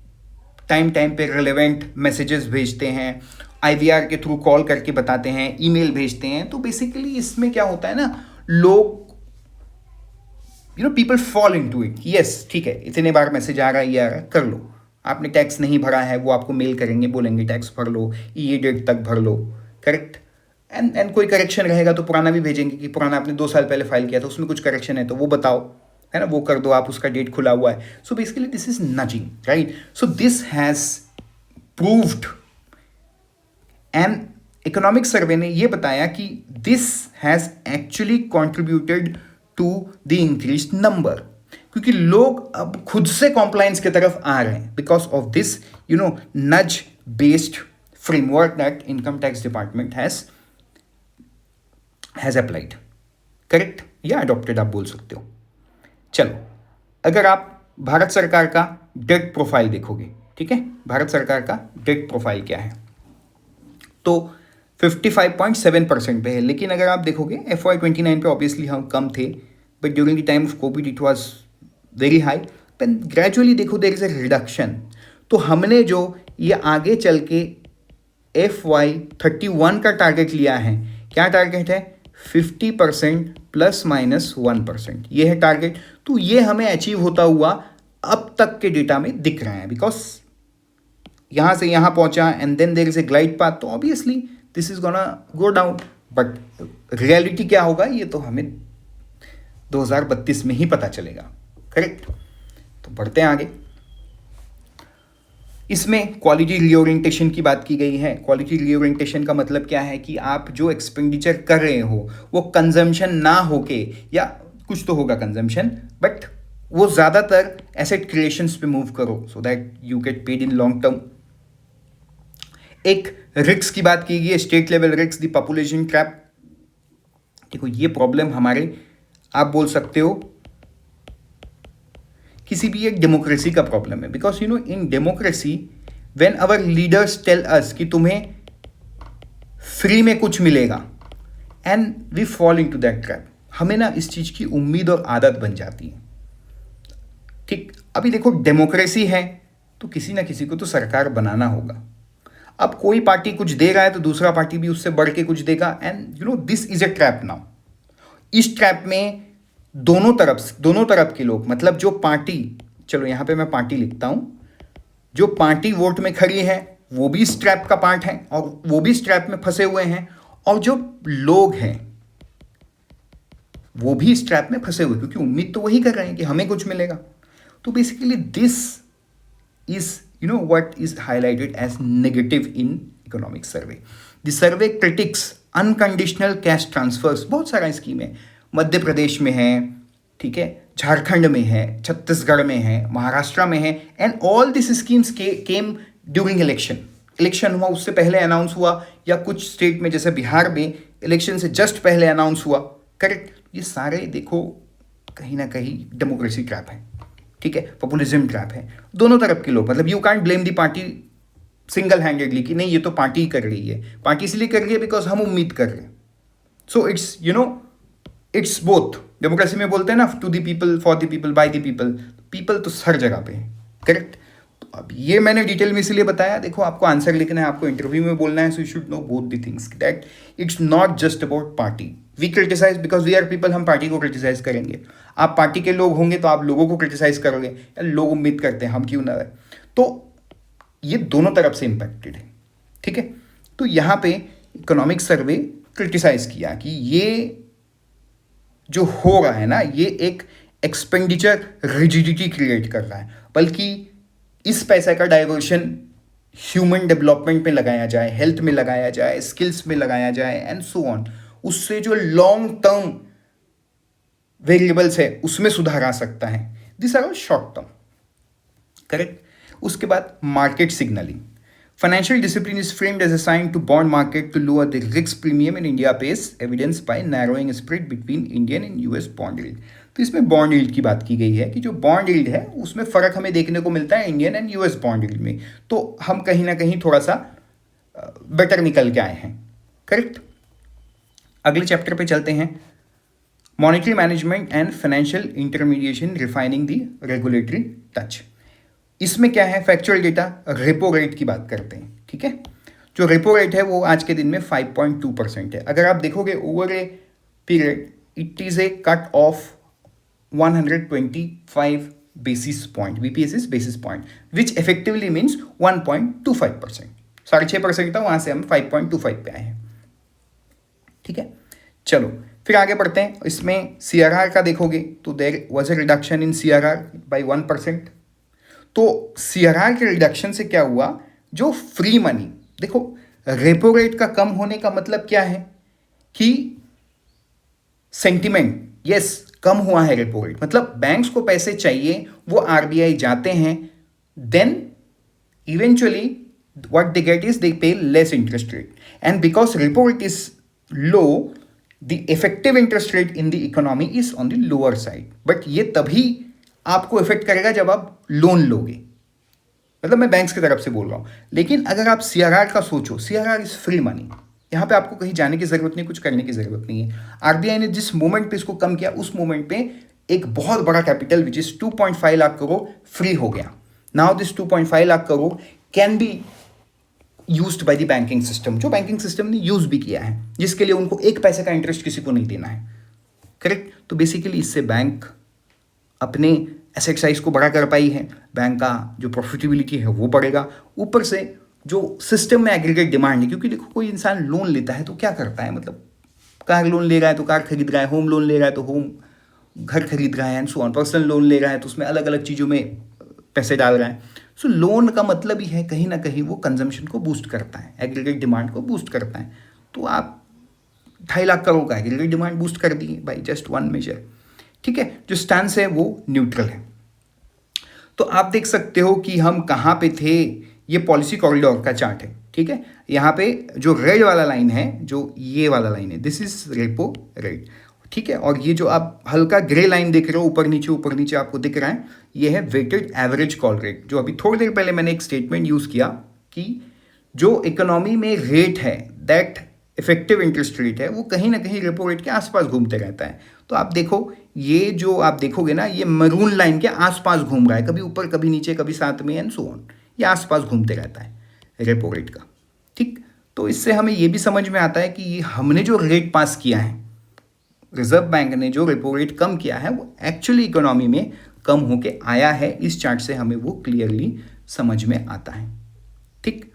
टाइम टाइम पे रिलेवेंट मैसेजेस भेजते हैं, IVR के थ्रू कॉल करके बताते हैं, ईमेल भेजते हैं। तो बेसिकली इसमें क्या होता है ना, लोग people fall into it, yes ठीक है, इतने बार मैसेज आ रहा है, ये आ रहा है, कर लो। आपने टैक्स नहीं भरा है, वो आपको मेल करेंगे, बोलेंगे टैक्स भर लो, ये डेट तक भर लो, करेक्ट। एंड कोई करेक्शन रहेगा तो पुराना भी भेजेंगे कि पुराना आपने 2 साल पहले फाइल किया था, उसमें कुछ करेक्शन है तो वो बताओ, है ना, वो कर दो आप, उसका डेट खुला हुआ है। So basically this is nudging, right. So this has proved, and economic survey ने ये बताया कि this has actually contributed to the increase number, क्योंकि लोग अब खुद से कॉम्प्लायंस की तरफ आ रहे हैं बिकॉज ऑफ दिस नज based framework that income tax department has applied, correct, या अडॉप्टेड आप बोल सकते हो। चलो, अगर आप भारत सरकार का डेट प्रोफाइल देखोगे, ठीक है, भारत सरकार का डेट प्रोफाइल क्या है, तो 55.7% पे है। लेकिन अगर आप देखोगे FY29 पे ऑब्वियसली हम कम थे, but during the time of Covid it was very high, but gradually देखो देयर इज ए रिडक्शन। तो हमने जो ये आगे चल के FY31 का टारगेट लिया है, क्या टारगेट है, 50% ±1%, ये है टारगेट। तो ये हमें अचीव होता हुआ अब तक के डेटा में दिख रहा है, बिकॉज यहाँ से यहाँ पहुँचा and then there is a glide path, तो obviously this is gonna go down. But reality क्या होगा ये तो हमें 2032 में ही पता चलेगा, करेक्ट। तो बढ़ते हैं आगे। इसमें क्वालिटी रीओरिएंटेशन की बात की गई है। क्वालिटी रीओरिएंटेशन का मतलब क्या है कि आप जो एक्सपेंडिचर कर रहे हो वो कंजम्पशन ना होके, या कुछ तो होगा कंजम्पशन, बट वो ज़्यादातर एसेट क्रिएशंस पे मूव करो सो that you get paid in long term. एक रिस्क की बात की गई है, state level risk, the population trap. देखो ये प्रॉब्लम हमारे, आप बोल सकते हो किसी भी एक डेमोक्रेसी का प्रॉब्लम है, because you know in democracy when our leaders tell us कि तुम्हें फ्री में कुछ मिलेगा and we fall into that trap, हमें ना इस चीज की उम्मीद और आदत बन जाती है। ठीक, अभी देखो डेमोक्रेसी है तो किसी ना किसी को तो सरकार बनाना होगा। अब कोई पार्टी कुछ दे रहा है तो दूसरा पार्टी भी उससे बढ़ के कुछ देगा, and you know this is a trap now. इस ट्रैप में दोनों तरफ के लोग, मतलब जो पार्टी, चलो यहां पे मैं पार्टी लिखता हूं, जो पार्टी वोट में खड़ी है वो भी इस ट्रैप का पार्ट है और वो भी इस ट्रैप में फंसे हुए हैं, और जो लोग हैं वो भी इस ट्रैप में फंसे हुए, क्योंकि उम्मीद तो वही कर रहे हैं कि हमें कुछ मिलेगा। तो basically this is you know what is highlighted as negative in economic survey. The survey critiques unconditional cash transfers। बहुत सारा स्कीम है, मध्य प्रदेश में है, ठीक है, झारखंड में है, छत्तीसगढ़ में है, महाराष्ट्र में है, and all this schemes came during election हुआ उससे पहले अनाउंस हुआ, या कुछ स्टेट में जैसे बिहार में इलेक्शन से जस्ट पहले अनाउंस हुआ, करेक्ट। ये सारे देखो कहीं ना कहीं डेमोक्रेसी ट्रैप है, ठीक है, पॉपुलिज्म ट्रैप है। दोनों तरफ के लोग, मतलब you can't blame the party single handedly कि नहीं ये तो पार्टी कर रही है, पार्टी इसलिए कर रही है बिकॉज हम उम्मीद कर रहे हैं। So it's you know it's both. Democracy में बोलते हैं ना to the people, for the people, by the people, people तो हर जगह पे है, करेक्ट। अब ये मैंने डिटेल में इसलिए बताया, देखो आपको आंसर लिखना है, आपको इंटरव्यू में बोलना है, so you should know both the things, that it's not just about party. We criticise because we are people, हम पार्टी को क्रिटिसाइज करेंगे, आप पार्टी के लोग होंगे तो आप लोगों को क्रिटिसाइज करोगे, या लोग उम्मीद करते हैं हम क्यों ना रहे। तो ये दोनों तरफ से इंपैक्टेड है, ठीक है। तो यहाँ पे इकोनॉमिक सर्वे क्रिटिसाइज किया कि ये जो हो रहा है ना, ये एक एक्सपेंडिचर रिजिडिटी क्रिएट कर रहा है, बल्कि इस पैसे का डाइवर्शन ह्यूमन डेवलपमेंट में लगाया जाए, हेल्थ में लगाया जाए, स्किल्स में लगाया जाए, एंड सो ऑन, उससे जो लॉन्ग टर्म वेरिएबल्स है उसमें सुधार आ सकता है। This are short term, correct. उसके बाद market signalling, financial discipline is framed as a sign to bond market to lower the risk premium in India pace evidence by narrowing spread between Indian and US bond yield. तो इसमें bond yield की बात की गई है कि जो bond yield है उसमें फर्क हमें देखने को मिलता है Indian and US bond yield में, तो हम कहीं ना कहीं थोड़ा सा बेटर निकल के आए हैं, करेक्ट। अगले चैप्टर पे चलते हैं, monetary management and financial intermediation refining the regulatory touch. इसमें क्या है, फैक्चुअल डेटा, रेपो रेट की बात करते हैं, ठीक है। जो रेपो रेट है वो आज के दिन में 5.2% है। अगर आप देखोगे over a period it is a cut off 125 basis point, BPS is basis point, which effectively means 1.25%, 6.5% था, वहां से हम 5.25 पे आए हैं, ठीक है। चलो फिर आगे बढ़ते हैं। इसमें CRR का देखोगे तो there was a reduction in CRR by 1%। तो CRR के रिडक्शन से क्या हुआ, जो फ्री मनी, देखो रेपो रेट का कम होने का मतलब क्या है कि सेंटिमेंट, यस कम हुआ है रेपो रेट, मतलब बैंक्स को पैसे चाहिए, वो आरबीआई जाते हैं, then eventually what they get is they pay less interest rate, and because repo rate is low the effective interest rate in the economy is on the lower side, but ये तभी आपको effect करेगा जब आप loan लोगे, मतलब मैं banks की तरफ से बोल रहा हूँ। लेकिन अगर आप CRR का सोचो, CRR इज फ्री मनी, यहाँ पे आपको कहीं जाने की जरूरत नहीं, कुछ करने की जरूरत नहीं है। आरबीआई ने जिस मोमेंट पे इसको कम किया उस मोमेंट पे एक बहुत बड़ा capital which is 2.5 lakh crore free हो गया। Now this 2.5 lakh crore can be used by the banking system, जो बैंकिंग सिस्टम ने यूज भी किया है, जिसके लिए उनको एक पैसे का इंटरेस्ट किसी को नहीं देना है, करेक्ट। तो बेसिकली इससे बैंक अपने एसेट साइज को बड़ा कर पाई है, बैंक का जो प्रॉफिटेबिलिटी है वो बढ़ेगा, ऊपर से जो सिस्टम में एग्रीगेट डिमांड है, क्योंकि देखो कोई इंसान लोन लेता है तो क्या करता है, मतलब कार लोन ले रहा है तो कार खरीद रहा है, होम लोन ले रहा है तो होम घर खरीद रहा है, and so on, personal loan ले रहा है तो उसमें अलग अलग चीज़ों में पैसे डाल रहा है। सो लोन का मतलब ही है कहीं ना कहीं वो कंजम्पशन को बूस्ट करता है, एग्रीगेट डिमांड को बूस्ट करता है। तो आप 2.5 लाख करोड़ का एग्रीगेट डिमांड बूस्ट कर दिए बाई जस्ट वन मेजर। ठीक है, जो स्टैंस है वो न्यूट्रल है। तो आप देख सकते हो कि हम कहाँ पे थे, ये पॉलिसी कॉरिडोर का चार्ट है। ठीक है, यहाँ पे जो रेड वाला लाइन है, जो ये वाला लाइन है, दिस इज रेपो रेट। ठीक है, और ये जो आप हल्का ग्रे लाइन देख रहे हो ऊपर नीचे आपको दिख रहा है, ये है वेटेड एवरेज कॉल रेट। जो अभी थोड़ी देर पहले मैंने एक स्टेटमेंट यूज किया कि जो इकोनॉमी में रेट है, दैट इफेक्टिव इंटरेस्ट रेट है, वो कहीं ना कहीं रेपो रेट के आसपास घूमते रहता है। तो आप देखो, ये जो आप देखोगे ना, ये मरून लाइन के आसपास घूम रहा है, कभी ऊपर कभी नीचे कभी साथ में, एंड सो ऑन, ये आसपास घूमते रहता है रेपो रेट का। ठीक, तो इससे हमें ये भी समझ में आता है कि हमने जो रेट पास किया है, रिजर्व बैंक ने जो रेपो रेट कम किया है, वो एक्चुअली इकोनॉमी में कम होके आया है। इस चार्ट से हमें वो क्लियरली समझ में आता है। ठीक,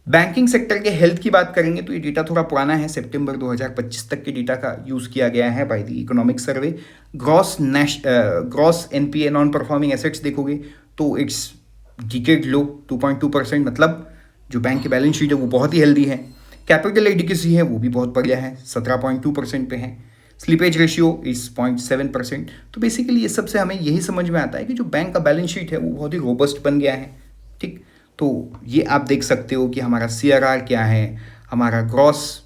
बैंकिंग सेक्टर के हेल्थ की बात करेंगे तो ये डेटा थोड़ा पुराना है, सितंबर 2025 तक के डेटा का यूज़ किया गया है by the economic survey. Gross NPA non performing assets देखोगे तो इट्स डिकेड लो 2.2%, मतलब जो बैंक की बैलेंस शीट है वो बहुत ही हेल्दी है। कैपिटल एडिक्वेसी है वो भी बहुत बढ़िया है, 17.2% पे है। Slippage ratio is 0.7%। तो बेसिकली ये सबसे हमें यही समझ में आता है कि जो बैंक का बैलेंस शीट है वो बहुत ही रोबस्ट बन गया है। ठीक, तो ये आप देख सकते हो कि हमारा CRR क्या है, हमारा ग्रॉस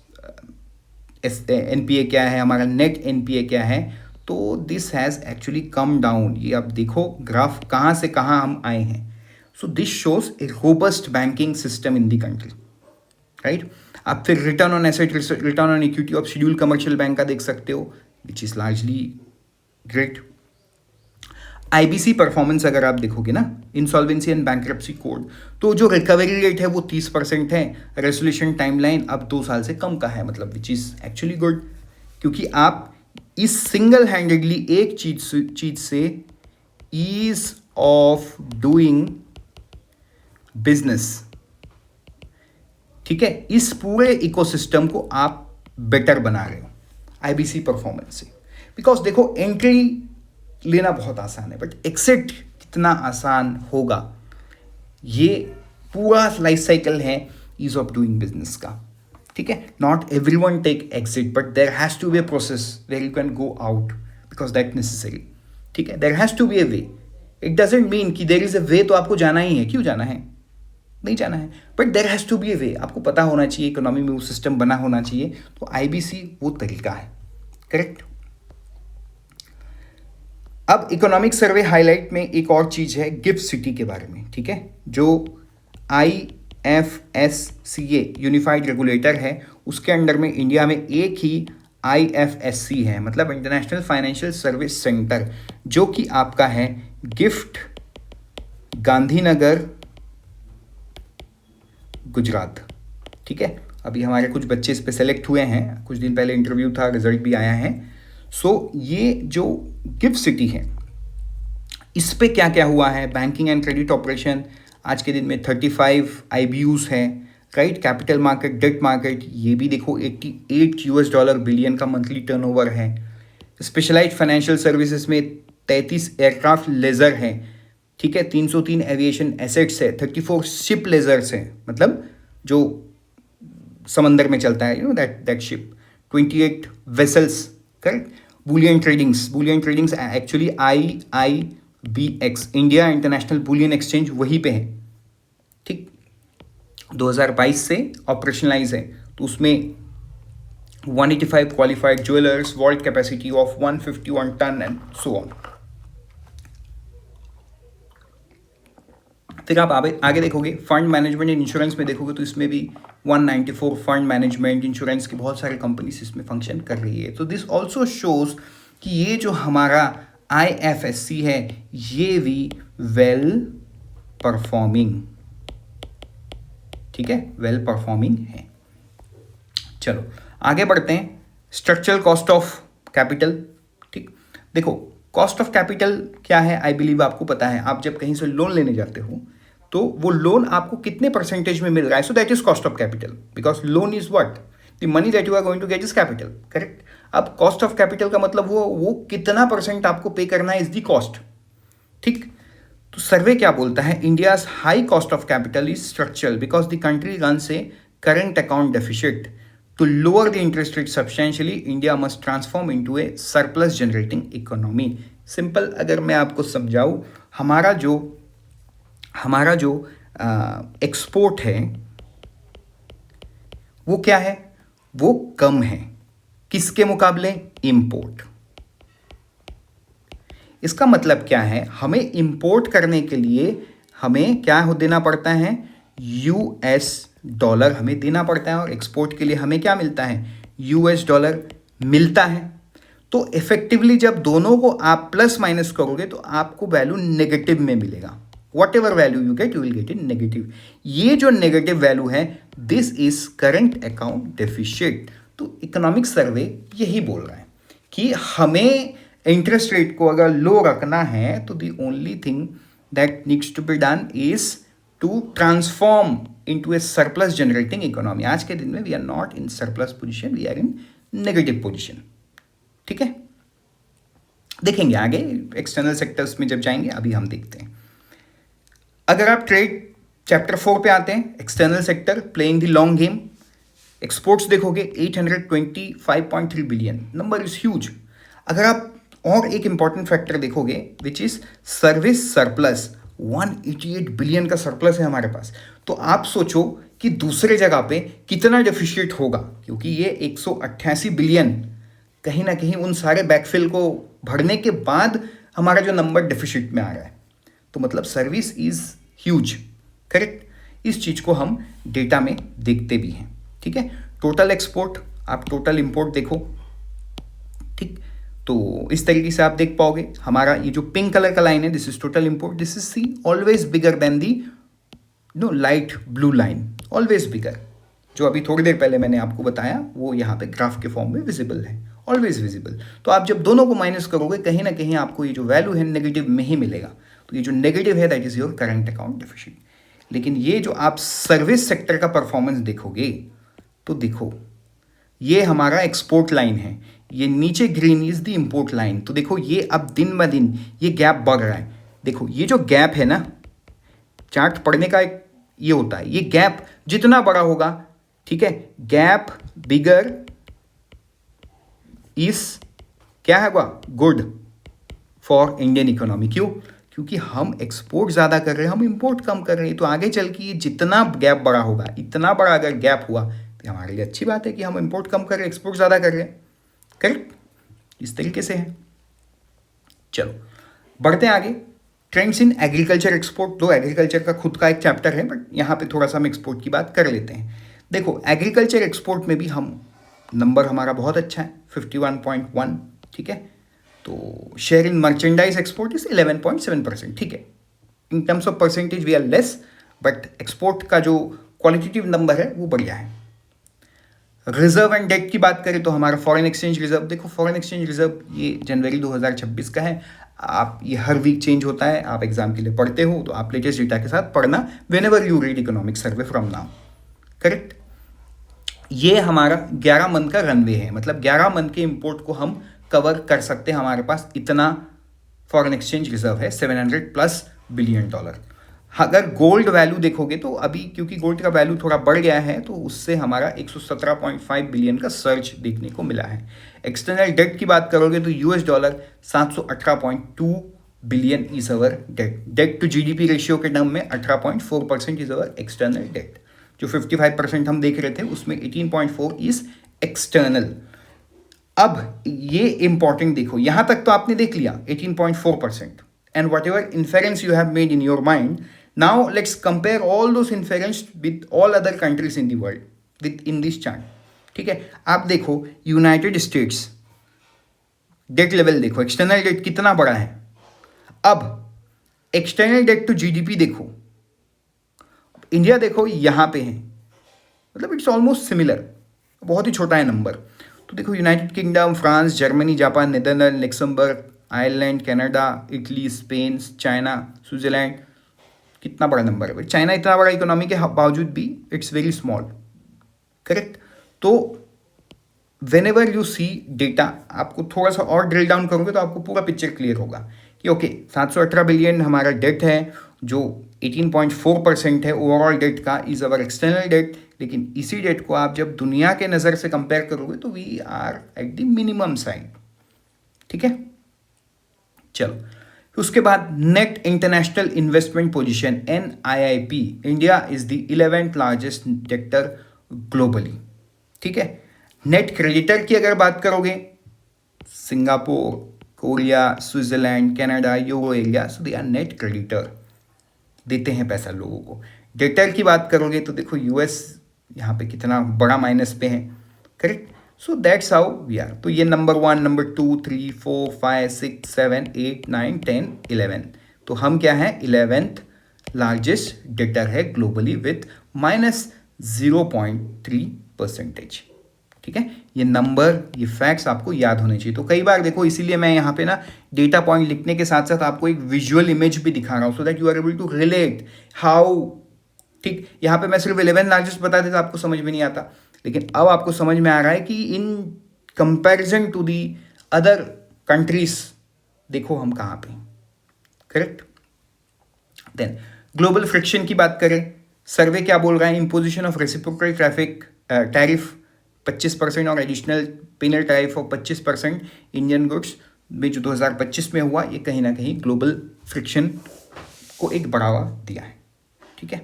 NPA क्या है, हमारा नेट NPA क्या है। तो this has actually come down. ये आप देखो ग्राफ कहाँ से कहाँ हम आए हैं। सो this shows A robust banking system in the country, right. आप फिर return on asset, return on equity of schedule commercial bank का देख सकते हो, which is largely great. IBC performance अगर आप देखोगे ना, इंसॉल्वेंसी एंड बैंक्रप्सी कोड, तो जो रिकवरी रेट है वो 30% है। रेजोल्यूशन टाइमलाइन अब 2 साल से कम का है, मतलब विच इज़ एक्चुअली गुड, क्योंकि आप इस सिंगल हैंडेडली एक चीज से ईज ऑफ डूइंग बिजनेस, ठीक है, इस पूरे इकोसिस्टम को आप बेटर बना रहे हो IBC परफॉर्मेंस से। बिकॉज देखो, एंट्री लेना बहुत आसान है, बट एक्सिट कितना आसान होगा, ये पूरा लाइफ साइकिल है ईज ऑफ डूइंग बिजनेस का। ठीक है, not everyone take exit, but there has to be a process where you can go out because that necessary. ठीक है, there has to be a way. It doesn't mean कि there is a way तो आपको जाना ही है, क्यों जाना है, नहीं जाना है, but there has to be a way. आपको पता होना चाहिए, इकोनॉमी में वो सिस्टम बना होना चाहिए। तो IBC वो तरीका है, करेक्ट। अब इकोनॉमिक सर्वे हाईलाइट में एक और चीज है गिफ्ट सिटी के बारे में। ठीक है, जो IFSCA यूनिफाइड रेगुलेटर है, उसके अंडर में इंडिया में एक ही IFSC है, मतलब इंटरनेशनल फाइनेंशियल सर्विस सेंटर, जो कि आपका है गिफ्ट, गांधीनगर, गुजरात। ठीक है, अभी हमारे कुछ बच्चे इस पे सेलेक्ट हुए हैं, कुछ दिन पहले इंटरव्यू था, रिजल्ट भी आया है। सो ये जो गिफ्ट सिटी है, इस पे क्या क्या हुआ है, बैंकिंग एंड क्रेडिट ऑपरेशन आज के दिन में 35 IBUs है, right. Capital market, debt market, ये भी देखो $88 बिलियन का मंथली टर्नओवर है। स्पेशलाइज्ड फाइनेंशियल सर्विसेज में 33 एयरक्राफ्ट लेजर है, ठीक है, 303 एविएशन एसेट्स है, 34 शिप लेजर्स है, मतलब जो समंदर में चलता है, that ship, 28 vessels, correct. Boolean tradings actually IIBX, India international bullion exchange, वहीं पे है। ठीक, 2022 से ऑपरेशनलाइज है। तो उसमें 185 qualified jewellers, vault capacity of 151 tonne and so on. फिर आप आगे देखोगे फंड मैनेजमेंट एंड इंश्योरेंस में देखोगे तो इसमें भी 194 फंड मैनेजमेंट इंश्योरेंस की बहुत सारी कंपनीज इसमें फंक्शन कर रही है। तो दिस ऑल्सो शोज कि ये जो हमारा IFSC है ये भी वेल परफॉर्मिंग, ठीक है, वेल परफॉर्मिंग है। चलो आगे बढ़ते हैं। Structural cost of capital. ठीक, देखो कॉस्ट ऑफ कैपिटल क्या है, आई बिलीव आपको पता है। आप जब कहीं से लोन लेने जाते हो तो वो लोन आपको कितने परसेंटेज में मिल रहा है, so that is cost of capital, because loan is what, the money that you are going to get is capital, correct. अब कॉस्ट ऑफ कैपिटल का मतलब वो कितना परसेंट आपको पे करना है इज द कॉस्ट। ठीक, तो सर्वे क्या बोलता है, India's high cost of capital is structural because the country runs a current account deficit. To lower the interest rate substantially India must transform into a surplus generating economy. Simple अगर मैं आपको समझाऊं, हमारा जो एक्सपोर्ट है वो क्या है, वो कम है किसके मुकाबले, इंपोर्ट। इसका मतलब क्या है, हमें इंपोर्ट करने के लिए हमें क्या देना पड़ता है, यूएस डॉलर हमें देना पड़ता है, और एक्सपोर्ट के लिए हमें क्या मिलता है, यूएस डॉलर मिलता है। तो इफेक्टिवली जब दोनों को आप प्लस माइनस करोगे तो आपको वैल्यू नेगेटिव में मिलेगा। What ever value you get, you will get in negative. ये जो नेगेटिव वैल्यू है, this is current account deficit. तो इकोनॉमिक सर्वे यही बोल रहा है कि हमें इंटरेस्ट रेट को अगर लो रखना है तो the only thing that needs to be done is to transform into a surplus generating economy. आज के दिन में we are not in surplus position, we are in negative position. ठीक है, देखेंगे आगे एक्सटर्नल सेक्टर्स में जब जाएंगे, अभी हम देखते हैं। अगर आप ट्रेड चैप्टर 4 पे आते हैं, external sector playing the long game, exports देखोगे 825.3 बिलियन, नंबर इज ह्यूज। अगर आप और एक इंपॉर्टेंट फैक्टर देखोगे which is service surplus, 188 billion का सरप्लस है हमारे पास। तो आप सोचो कि दूसरे जगह पे कितना डेफिशिएट होगा, क्योंकि ये 188 बिलियन कहीं ना कहीं उन सारे बैकफिल को भरने के बाद हमारा जो नंबर डेफिशिट में आ रहा है। तो मतलब सर्विस इज ह्यूज, करेक्ट। इस चीज को हम डेटा में देखते भी हैं। ठीक है, टोटल एक्सपोर्ट, आप टोटल इंपोर्ट देखो, ठीक। तो इस तरीके से आप देख पाओगे हमारा ये जो पिंक कलर का लाइन है, this is total import, this is see always bigger than the light blue line, always bigger. जो अभी थोड़ी देर पहले मैंने आपको बताया वो यहाँ पे ग्राफ के फॉर्म में विजिबल है, ऑलवेज विजिबल। तो आप जब दोनों को माइनस करोगे कहीं ना कहीं आपको ये जो वैल्यू है नेगेटिव में ही मिलेगा। तो ये जो नेगेटिव है that is your current account deficit. लेकिन ये जो आप सर्विस सेक्टर का परफॉर्मेंस देखोगे तो देखो ये हमारा एक्सपोर्ट लाइन है, ये नीचे green is the import line. तो देखो ये अब दिन ब दिन ये गैप बढ़ रहा है। देखो ये जो गैप है ना, चार्ट पढ़ने का एक ये होता है, ये गैप जितना बड़ा होगा, ठीक है, गैप बिगर इज क्या है गुड फॉर इंडियन इकोनॉमी। क्यों? क्योंकि हम एक्सपोर्ट ज़्यादा कर रहे हैं, हम इंपोर्ट कम कर रहे हैं। तो आगे चल के ये जितना गैप बड़ा होगा, इतना बड़ा अगर गैप हुआ तो हमारे लिए अच्छी बात है कि हम इंपोर्ट कम कर रहे हैं, एक्सपोर्ट ज़्यादा कर रहे हैं, करेक्ट। इस तरीके से है। चलो बढ़ते हैं आगे। ट्रेंड्स इन एग्रीकल्चर एक्सपोर्ट, दो एग्रीकल्चर का खुद का एक चैप्टर है, बट यहाँ पे थोड़ा सा हम एक्सपोर्ट की बात कर लेते हैं। देखो एग्रीकल्चर एक्सपोर्ट में भी हम नंबर हमारा बहुत अच्छा है, 51.1, ठीक है। तो share in merchandise export is 11.7%, ठीक है। In terms of percentage we are less, but export का जो क्वालिटेटिव नंबर है वो बढ़िया है। रिजर्व एंड डेट की बात करें तो हमारा फॉरेन एक्सचेंज रिजर्व, देखो फॉरेन एक्सचेंज रिजर्व ये जनवरी 2026 का है। आप ये हर वीक चेंज होता है, आप एग्जाम के लिए पढ़ते हो तो आप लेटेस्ट डेटा के साथ पढ़ना when ever you read economic survey from now, correct. ये हमारा 11 मंथ का रनवे है, मतलब 11 मंथ के इंपोर्ट को हम कवर कर सकते हैं। हमारे पास इतना फॉरेन एक्सचेंज रिजर्व है, $700+ बिलियन। अगर गोल्ड वैल्यू देखोगे तो अभी क्योंकि गोल्ड का वैल्यू थोड़ा बढ़ गया है तो उससे हमारा 117.5 बिलियन का सर्च देखने को मिला है। एक्सटर्नल डेट की बात करोगे तो US dollar 718.2 billion is our debt. Debt to GDP ratio के टर्म में 18.4% इज अवर एक्सटर्नल डेट। जो 55% हम देख रहे थे उसमें 18.4 इज एक्सटर्नल। अब ये इंपॉर्टेंट देखो, यहां तक तो आपने देख लिया 18.4%, and whatever inference you have made in your mind, now let's compare all those inference with all other countries in the world with in this chart, ठीक है। आप देखो यूनाइटेड स्टेट्स डेट लेवल देखो, एक्सटर्नल डेट कितना बड़ा है। अब external debt to GDP देखो, इंडिया देखो यहाँ पे है, मतलब इट्स ऑलमोस्ट सिमिलर, बहुत ही छोटा है नंबर। तो देखो United kingdom, France, Germany, Japan, Netherland, Luxembourg, Ireland, Canada, Italy, Spain, China, Switzerland, कितना बड़ा नंबर है। चाइना इतना बड़ा इकोनॉमी के बावजूद भी इट्स वेरी स्मॉल, करेक्ट। तो whenever you see data, आपको थोड़ा सा और ड्रिल डाउन करोगे तो आपको पूरा पिक्चर क्लियर होगा कि ओके 718 बिलियन हमारा डेट है, जो 18.4% है ओवरऑल डेट का इज अवर एक्सटर्नल डेट, लेकिन इसी डेट को आप जब दुनिया के नज़र से कंपेयर करोगे तो we are at the minimum side. ठीक है, चलो उसके बाद net international investment position NIIP, India is the 11th largest debtor globally. ठीक है, नेट क्रेडिटर की अगर बात करोगे Singapore, Korea, Switzerland, Canada, euro area, so they are net creditor, देते हैं पैसा लोगों को। डेटर की बात करोगे तो देखो US यहाँ पे कितना बड़ा माइनस पे है, correct. So that's how we are. तो ये नंबर 1, नंबर 2, 3, 4, 5, 6, 7, 8, 9, 10, 11, तो हम क्या है 11th लार्जेस्ट डेटर है ग्लोबली विथ -0.3%। ठीक है, ये नंबर, ये फैक्ट्स आपको याद होने चाहिए। तो कई बार देखो, इसीलिए मैं यहाँ पे ना डेटा पॉइंट लिखने के साथ साथ आपको एक विजुअल इमेज भी दिखा रहा हूँ, so that you are able to relate how. ठीक, यहाँ पे मैं सिर्फ 11 लार्जेस्ट बता देता आपको समझ में नहीं आता, लेकिन अब आपको समझ में आ रहा है कि in comparison to the other countries देखो हम कहाँ पे, करेक्ट। देन ग्लोबल फ्रिक्शन की बात करें, सर्वे क्या बोल रहा है, imposition of reciprocal traffic tariff 25% और additional penal tariff of 25% Indian goods में जो 2025 में हुआ, ये कहीं ना कहीं ग्लोबल फ्रिक्शन को एक बढ़ावा दिया है। ठीक है,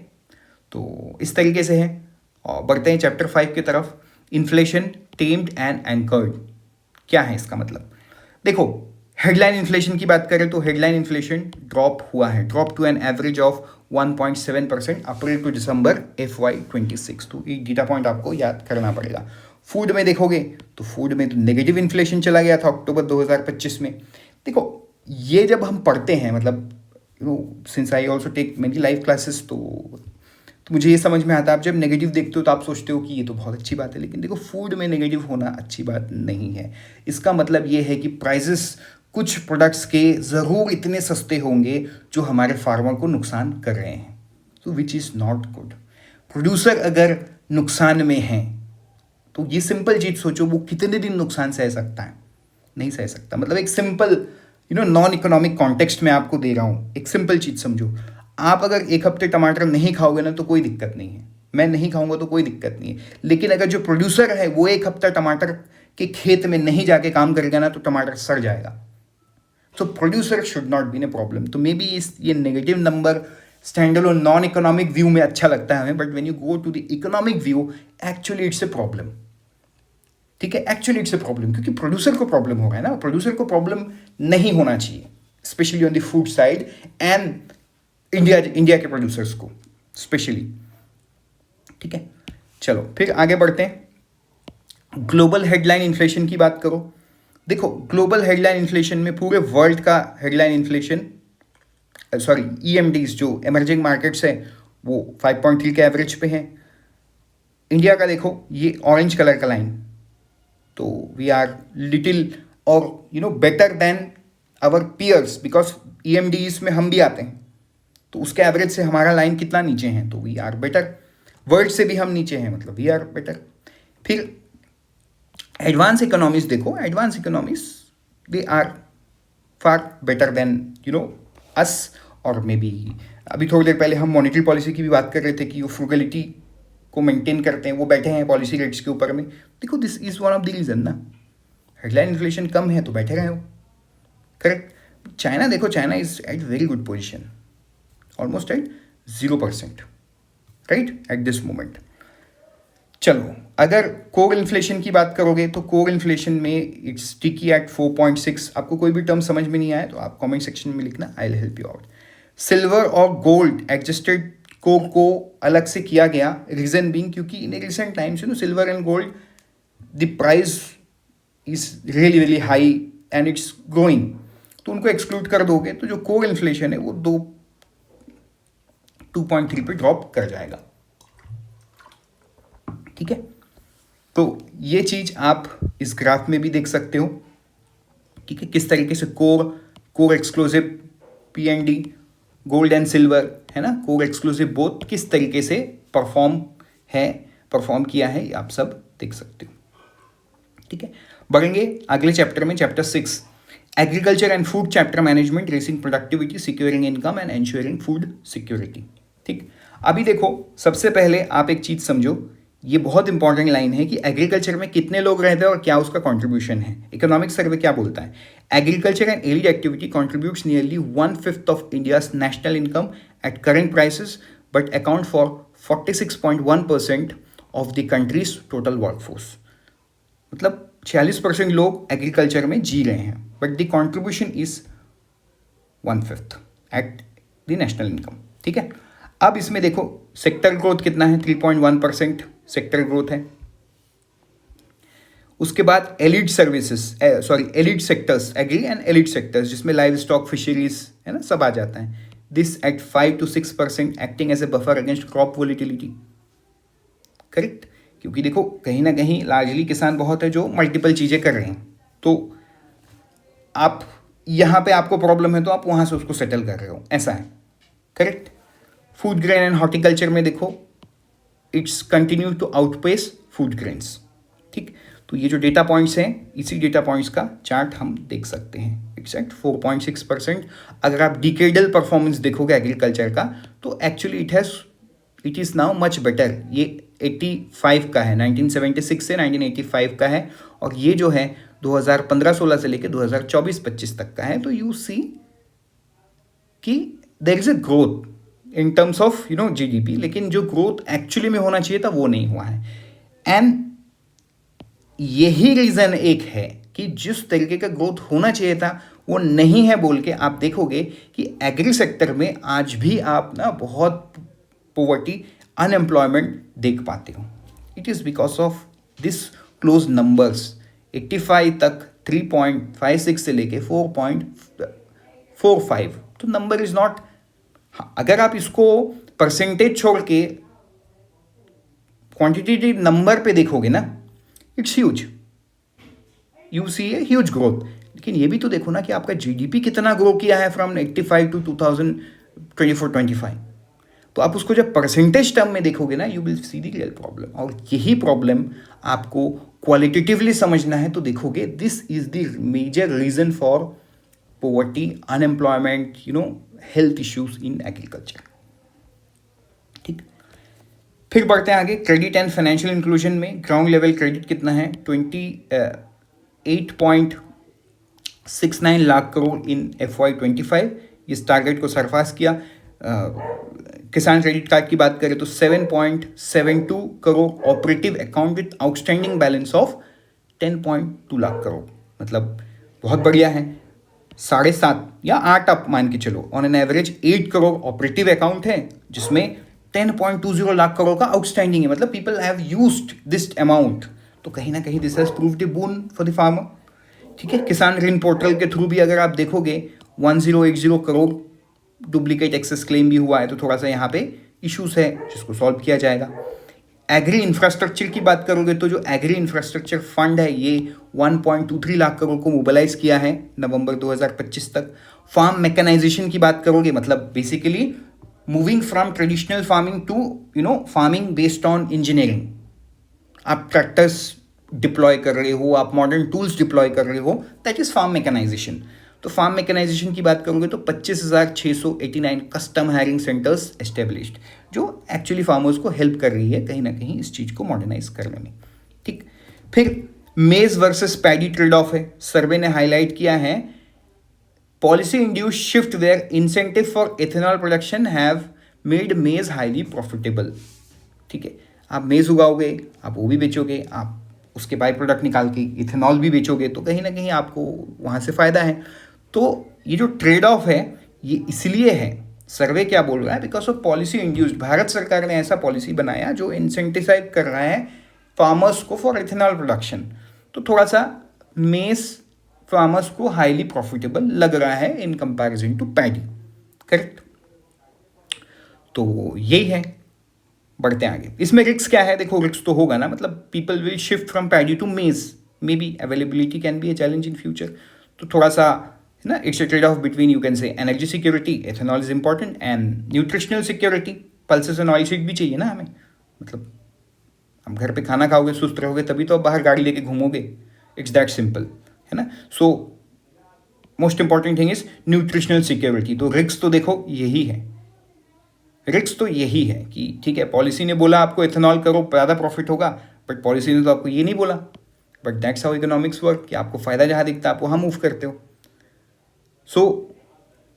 तो इस तरीके से है। और बढ़ते हैं चैप्टर 5 की तरफ, इन्फ्लेशन टेम्ड एंड एंकर्ड। क्या है इसका मतलब, देखो हेडलाइन इन्फ्लेशन की बात करें तो हेडलाइन इन्फ्लेशन ड्रॉप हुआ है, drop to an average of 1.7% April to December FY26। तो ये डेटा पॉइंट आपको याद करना पड़ेगा। फूड में देखोगे तो फूड में तो नेगेटिव इन्फ्लेशन चला गया था अक्टूबर 2025 में। देखो ये जब हम पढ़ते हैं, मतलब since I also take many live classes, तो मुझे ये समझ में आता है, आप जब नेगेटिव देखते हो तो आप सोचते हो कि ये तो बहुत अच्छी बात है, लेकिन देखो फूड में नेगेटिव होना अच्छी बात नहीं है। इसका मतलब ये है कि प्राइसेस कुछ प्रोडक्ट्स के ज़रूर इतने सस्ते होंगे जो हमारे फार्मर को नुकसान कर रहे हैं, तो which is not good. Producer अगर नुकसान में है तो ये सिंपल चीज़ सोचो, वो कितने दिन नुकसान सह सकता है, नहीं सह सकता। मतलब एक सिंपल नॉन इकोनॉमिक कॉन्टेक्स्ट में आपको दे रहा हूँ, एक सिंपल चीज़ समझो। आप अगर एक हफ्ते टमाटर नहीं खाओगे ना तो कोई दिक्कत नहीं है, मैं नहीं खाऊंगा तो कोई दिक्कत नहीं है, लेकिन अगर जो प्रोड्यूसर है वो एक हफ्ता टमाटर के खेत में नहीं जाके काम करेगा ना तो टमाटर सड़ जाएगा। So producer should not be a problem. तो मे बी ये नेगेटिव नंबर स्टैंडर्ड और नॉन इकोनॉमिक व्यू में अच्छा लगता है हमें, but when you go to the economic view actually it's a problem. ठीक है, एक्चुअली इट्स ए प्रॉब्लम, क्योंकि प्रोड्यूसर को प्रॉब्लम हो रहा है ना, प्रोड्यूसर को प्रॉब्लम नहीं होना चाहिए, specially on the food side and India के प्रोड्यूसर्स को स्पेशली। ठीक है, चलो फिर आगे बढ़ते हैं। ग्लोबल हेडलाइन इन्फ्लेशन की बात करो, देखो ग्लोबल हेडलाइन इन्फ्लेशन में पूरे वर्ल्ड का हेडलाइन इन्फ्लेशन, सॉरी EMDs जो इमर्जिंग मार्केट्स है वो 5.3 के एवरेज पे है। इंडिया का देखो ये ऑरेंज कलर का लाइन, तो वी आर लिटिल और better than our peers, because EMDs में हम भी आते हैं, तो उसके एवरेज से हमारा लाइन कितना नीचे है, तो वी आर बेटर। वर्ल्ड से भी हम नीचे हैं, मतलब वी आर बेटर। फिर एडवांस इकोनॉमीज देखो, advance economies they are far better than us, और मे बी अभी थोड़ी देर पहले हम मॉनेटरी पॉलिसी की भी बात कर रहे थे कि वो फ्रूगलिटी को मेंटेन करते हैं, वो बैठे हैं पॉलिसी रेट्स के ऊपर में। देखो this is one of the reason ना, हेडलाइन इन्फ्लेशन कम है तो बैठे रहे हो, करेक्ट। चाइना देखो, China is at very good position, almost at 0%, right, at this moment. चलो अगर कोर इन्फ्लेशन की बात करोगे तो कोर इन्फ्लेशन में इट्स स्टिकी एट 4.6। आपको कोई भी टर्म समझ में नहीं आया तो आप कमेंट सेक्शन में लिखना, I will help you out. Silver और गोल्ड एडजस्टेड कोर को अलग से किया गया, रीजन बीइंग क्योंकि in recent times silver and gold the price is really really high and it's growing, तो उनको एक्सक्लूड कर दोगे तो जो कोर इन्फ्लेशन है वो 2.3 पे ड्रॉप कर जाएगा। ठीक है, तो ये चीज आप इस ग्राफ में भी देख सकते हो, ठीक है, किस तरीके से core exclusive PND gold and silver है ना, कोर एक्सक्लूसिव बोथ किस तरीके से परफॉर्म किया है, आप सब देख सकते हो। ठीक है, बढ़ेंगे अगले चैप्टर में, chapter 6 agriculture and food chapter management, racing productivity, securing income and ensuring food security. ठीक, अभी देखो सबसे पहले आप एक चीज समझो, ये बहुत इंपॉर्टेंट लाइन है कि एग्रीकल्चर में कितने लोग रहते हैं और क्या उसका कंट्रीब्यूशन है। इकोनॉमिक सर्वे क्या बोलता है? Agriculture and allied activity contributes nearly 1/5 of India's national income at current prices but account for 46.1% of the country's total workforce. मतलब 46% लोग एग्रीकल्चर में जी रहे हैं, but the contribution is 1/5 at the national income. ठीक है, अब इसमें देखो सेक्टर ग्रोथ कितना है, 3.1% सेक्टर ग्रोथ है। उसके बाद allied services, allied sectors, agri and allied sectors, जिसमें लाइव स्टॉक, फिशरीज है ना, सब आ जाता है। This at 5 to 6% acting as a buffer against crop volatility. Correct, क्योंकि देखो कहीं ना कहीं लार्जली किसान बहुत है जो मल्टीपल चीज़ें कर रहे हैं, तो आप यहाँ पे आपको प्रॉब्लम है तो आप वहाँ से उसको सेटल कर रहे हो, ऐसा है। Correct. Food grain and horticulture में देखो it's continue to outpace food grains. ठीक, तो ये जो डेटा पॉइंट्स हैं, इसी डेटा पॉइंट्स का चार्ट हम देख सकते हैं। It's at 4.6%। अगर आप डिकेडल परफॉर्मेंस देखोगे एग्रीकल्चर का तो actually it is now much better. ये 85 का है, 1976 से 1985 का है, और ये जो है 2015-16 से लेकर 2024-25 तक का है। तो यू सी कि there is a growth in terms of GDP, लेकिन जो ग्रोथ एक्चुअली में होना चाहिए था वो नहीं हुआ है। एंड यही रीजन एक है कि जिस तरीके का ग्रोथ होना चाहिए था वो नहीं है बोल के आप देखोगे कि एग्री सेक्टर में आज भी आप ना बहुत पोवर्टी, अनएम्प्लॉयमेंट देख पाते हो। It is because of this close numbers. 85 तक 3.56 से लेके 4.45, तो नंबर इज नॉट, अगर आप इसको परसेंटेज छोड़ के क्वांटिटेटिव नंबर पे देखोगे ना, it's huge, you see a huge growth. लेकिन ये भी तो देखो ना कि आपका जीडीपी कितना ग्रो किया है फ्रॉम 85 टू 2024-25। तो आप उसको जब परसेंटेज टर्म में देखोगे ना, you will see the real problem. और यही प्रॉब्लम आपको क्वालिटेटिवली समझना है तो देखोगे this is the major reason for poverty, unemployment, health issues in agriculture. ठीक, फिर बढ़ते हैं आगे। क्रेडिट एंड फाइनेंशियल इंक्लूजन में ग्राउंड लेवल क्रेडिट कितना है? 28.69 लाख करोड़ इन FY25। इस टारगेट को सरपास किया। किसान क्रेडिट कार्ड की बात करें तो 7.72 crore operative account with outstanding balance of 10.2 lakh crore, मतलब बहुत बढ़िया है। 7.5 या 8 आप मान के चलो, on an average 8 crore operative account है जिसमें 10.20 लाख करोड़ का आउटस्टैंडिंग है, मतलब people have used this amount. तो कहीं ना कहीं this has proved A boon for the farmer. ठीक है, किसान ऋण पोर्टल के थ्रू भी अगर आप देखोगे 1080 करोड़ डुप्लीकेट एक्सेस क्लेम भी हुआ है, तो थोड़ा सा यहाँ पे इश्यूज है जिसको सॉल्व किया जाएगा। एग्री इंफ्रास्ट्रक्चर की बात करोगे तो जो एग्री इंफ्रास्ट्रक्चर फंड है ये 1.23 लाख करोड़ को मोबिलाइज किया है नवंबर 2025 तक। फार्म मैकेनाइजेशन की बात करोगे, मतलब basically moving from traditional farming to farming based on engineering. आप ट्रैक्टर्स डिप्लॉय कर रहे हो, आप मॉडर्न टूल्स डिप्लॉय कर रहे हो, दैट इज फार्म मैकेनाइजेशन। तो फार्म मैकेनाइजेशन की बात करोगे तो 25,689 कस्टम हायरिंग सेंटर्स एस्टेब्लिश्ड, जो एक्चुअली फार्मर्स को हेल्प कर रही है कहीं ना कहीं इस चीज़ को मॉडर्नाइज करने में। ठीक, फिर मेज वर्सेस पैडी ट्रेड ऑफ है। सर्वे ने हाईलाइट किया है policy induced shift where incentive for ethanol production have made maize highly profitable. ठीक है, आप मेज उगाओगे, आप वो भी बेचोगे, आप उसके बाई प्रोडक्ट निकाल के इथेनॉल भी बेचोगे, तो कहीं ना कहीं आपको वहाँ से फ़ायदा है। तो ये जो ट्रेड ऑफ है ये इसलिए है, सर्वे क्या बोल रहा है, because of policy induced. Bharat सरकार ने ऐसा पॉलिसी बनाया जो इंसेंटिसाइज कर रहा है फार्मर्स को फॉर इथेनॉल प्रोडक्शन। तो थोड़ा सा मेज फार्मर्स को हाईली प्रॉफिटेबल लग रहा है in comparison to paddy. Correct, तो यही है। बढ़ते हैं आगे। इसमें रिस्क क्या है? देखो रिस्क तो होगा ना, मतलब people will shift from paddy to maize, maybe availability can be a challenge in future. तो थोड़ा सा है ना, it's a trade off between, you can say energy security, ethanol is important, and nutritional security. Pulses and oil seed भी चाहिए ना हमें, मतलब हम घर पे खाना खाओगे, सुस्त रहोगे, तभी तो आप बाहर गाड़ी लेके घूमोगे। इट्स दैट सिंपल, है ना। So most important thing is nutritional security. तो रिस्क तो देखो यही है, रिस्क तो यही है कि ठीक है पॉलिसी ने बोला आपको इथेनॉल करो ज़्यादा प्रॉफिट होगा, बट पॉलिसी ने तो आपको ये नहीं बोला, but that's how economics work कि आपको फ़ायदा जहाँ दिखता है आप वहाँ मूव करते हो। सो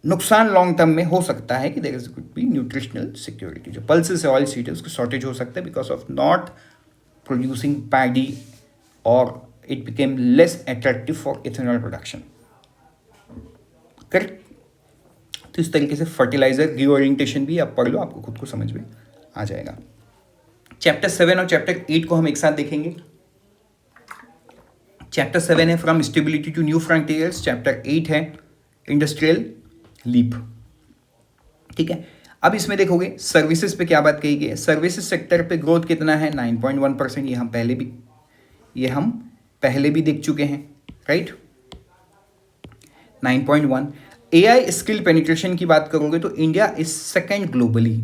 नुकसान लॉन्ग टर्म में हो सकता है कि there is could be nutritional security. जो पल्सेस ऑयल सीड है उसकी शॉर्टेज हो सकता है because of not producing paddy और it became less attractive for ethanol production. Correct. तो इस तरीके से फर्टिलाइजर रीओरिएंटेशन भी आप पढ़ लो, आपको खुद को समझ में आ जाएगा। चैप्टर 7 और चैप्टर 8 को हम एक साथ देखेंगे। चैप्टर 7 है from stability to new frontiers, chapter 8 है इंडस्ट्रियल लीप। ठीक है, अब इसमें देखोगे सर्विसेज पे क्या बात कही गई है। सर्विसेज सेक्टर पे ग्रोथ कितना है 9.1%, ये हम पहले भी देख चुके हैं, राइट 9.1। एआई स्किल पेनिट्रेशन की बात करोगे तो India is second globally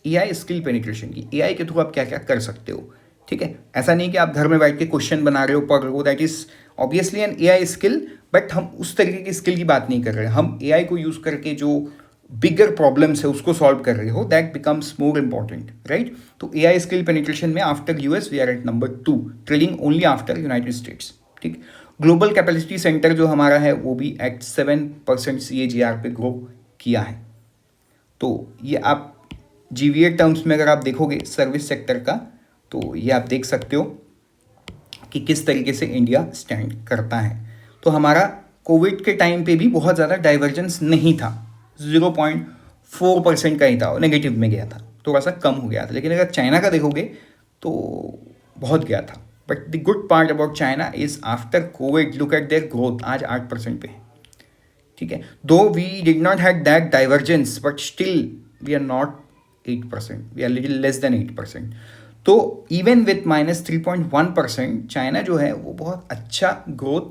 AI skill penetration की। एआई के थ्रू आप क्या क्या कर सकते हो, ठीक है। ऐसा नहीं कि आप घर में बैठ के क्वेश्चन बना रहे हो, पढ़ रहे हो, that is obviously an AI skill, but हम उस तरीके की स्किल की बात नहीं कर रहे। हम एआई को यूज करके जो बिगर प्रॉब्लम्स है उसको सॉल्व कर रहे हो, that becomes more important, right. तो एआई स्किल पेनिट्रेशन में after US we are at number 2, trailing only after United States, ठीक। ग्लोबल कैपेसिटी सेंटर जो हमारा है वो भी एट 7% CAGR पे ग्रो किया है। तो ये आप जीवीए टर्म्स में अगर आप देखोगे सर्विस सेक्टर का, तो ये आप देख सकते हो कि किस तरीके से इंडिया स्टैंड करता है। तो हमारा कोविड के टाइम पे भी बहुत ज़्यादा डाइवर्जेंस नहीं था, 0.4% का ही था, नेगेटिव में गया था, थोड़ा सा कम हो गया था। लेकिन अगर चाइना का देखोगे तो बहुत गया था। But the good part about China is after Covid look at their growth, आज 8% पे है, ठीक है। Though we did not had that divergence but still we are not 8%, we are little less than 8%। तो इवन विथ -3.1% चाइना जो है वो बहुत अच्छा ग्रोथ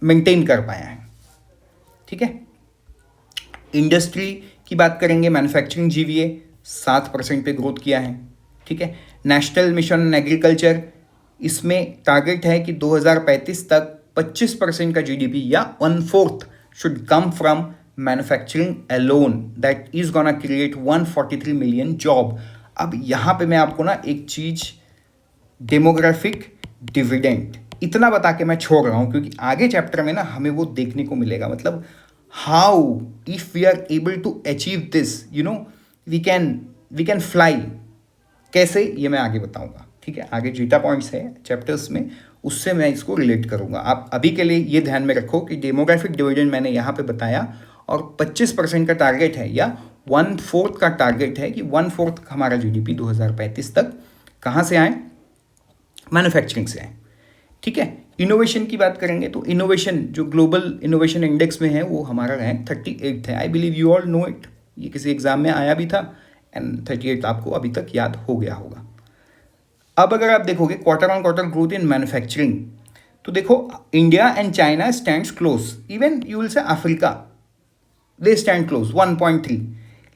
मेंटेन कर पाया है, ठीक है। इंडस्ट्री की बात करेंगे, मैन्युफैक्चरिंग जीवीए 7% पे ग्रोथ किया है, ठीक है। नेशनल मिशन ऑन एग्रीकल्चर, इसमें टारगेट है कि 2035 तक 25% का जीडीपी या 1/4 should come from manufacturing alone, that is gonna create 143 million job. अब यहाँ पे मैं आपको ना एक चीज डेमोग्राफिक डिविडेंड इतना बता के मैं छोड़ रहा हूँ, क्योंकि आगे चैप्टर में ना हमें वो देखने को मिलेगा। मतलब how if we are able to achieve this, you know, we can fly, कैसे ये मैं आगे बताऊंगा, ठीक है। आगे डेटा पॉइंट्स है चैप्टर्स में, उससे मैं इसको रिलेट करूंगा। आप अभी के लिए ये ध्यान में रखो कि डेमोग्राफिक डिविडेंड मैंने यहाँ पे बताया, और 25% का टारगेट है या 1/4 का टारगेट है कि 1/4 हमारा जीडीपी 2035 तक कहाँ से आए, मैन्युफैक्चरिंग से आए, ठीक है। इनोवेशन की बात करेंगे तो इनोवेशन जो ग्लोबल इनोवेशन इंडेक्स में है वो हमारा रैंक 38 है। I believe you all know it, ये किसी एग्जाम में आया भी था, एंड 38 आपको अभी तक याद हो गया होगा। अब अगर आप देखोगे quarter on quarter growth in manufacturing, तो देखो India and China stands close, even you will say Africa they stand close 1.3।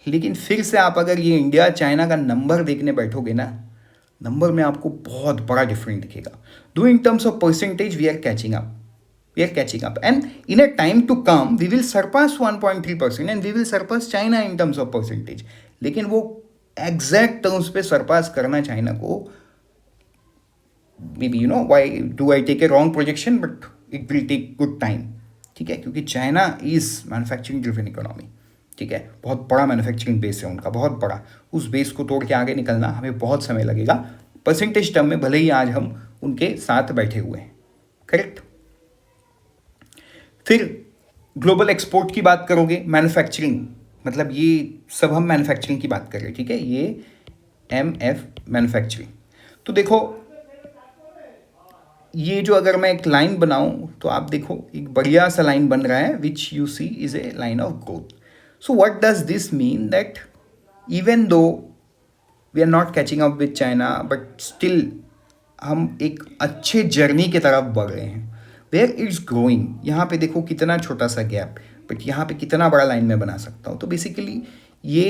लेकिन फिर से आप अगर ये इंडिया चाइना का नंबर देखने बैठोगे ना, नंबर में आपको बहुत बड़ा डिफरेंस दिखेगा। Though in terms of percentage we are catching up and in a time to come we will surpass 1.3% and we will surpass China in terms of percentage. लेकिन वो एग्जैक्ट टर्म्स पे surpass करना China को, maybe you know why do I take a wrong projection, but it will take good time, ठीक है। क्योंकि China is manufacturing driven economy, ठीक है। बहुत बड़ा मैन्युफैक्चरिंग बेस है उनका, बहुत बड़ा। उस बेस को तोड़ के आगे निकलना हमें बहुत समय लगेगा परसेंटेज टर्म में, भले ही आज हम उनके साथ बैठे हुए हैं, करेक्ट। फिर ग्लोबल एक्सपोर्ट की बात करोगे, मैन्युफैक्चरिंग, मतलब ये सब हम मैन्युफैक्चरिंग की बात कर रहे हैं, ठीक है। ये MF मैन्युफैक्चरिंग। तो देखो ये जो अगर मैं एक लाइन बनाऊं तो आप देखो एक बढ़िया सा लाइन बन रहा है, which you see is a line of growth. So what does this mean, that even though we are not catching up with China, but still हम एक अच्छे जर्नी की तरफ बढ़ रहे हैं, वेयर इट्स ग्रोइंग। यहाँ पे देखो कितना छोटा सा गैप, बट यहाँ पे कितना बड़ा लाइन मैं बना सकता हूँ। तो बेसिकली ये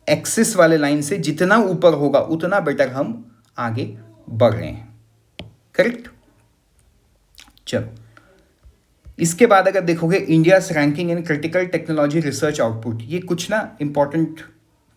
एक्सिस वाले लाइन से जितना ऊपर होगा उतना बेटर हम आगे बढ़ रहे हैं, करेक्ट। चलो इसके बाद अगर देखोगे India's ranking in critical technology research output, ये कुछ ना इंपॉर्टेंट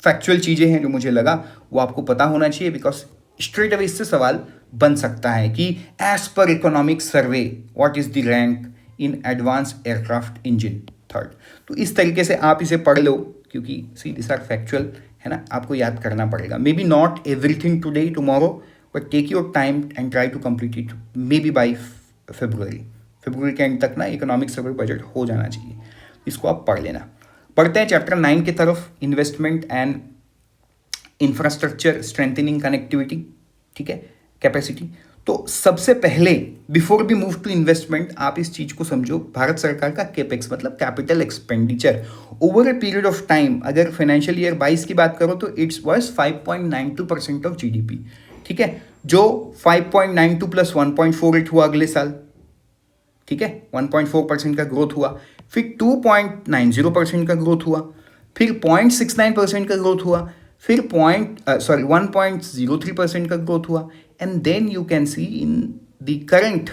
फैक्चुअल चीज़ें हैं जो मुझे लगा वो आपको पता होना चाहिए, बिकॉज स्ट्रेट अवे इससे सवाल बन सकता है कि as per economic survey what is the rank in advance aircraft engine third. तो इस तरीके से आप इसे पढ़ लो, क्योंकि सी दिस आर फैक्चुअल है ना, आपको याद करना पड़ेगा। Maybe not everything today tomorrow, but take your time and try to complete it maybe by फरवरी के एंड तक ना इकोनॉमिक सर्वे बजट हो जाना चाहिए, इसको आप पढ़ लेना। पढ़ते हैं चैप्टर 9 की तरफ, investment and infrastructure strengthening connectivity, ठीक है, कैपेसिटी। तो सबसे पहले before we move to investment आप इस चीज को समझो, भारत सरकार का केपेक्स मतलब capital expenditure over a period of time, अगर फाइनेंशियल ईयर 22 की बात करो तो इट्स वाज 5.92% ऑफ जीडीपी, ठीक है, जो 5.92 प्लस 1.48 हुआ अगले साल, ठीक है, 1.4% का ग्रोथ हुआ, फिर 2.90% का ग्रोथ हुआ, फिर 0.69% का ग्रोथ हुआ, फिर 1.03% का ग्रोथ हुआ, and then you can see in the current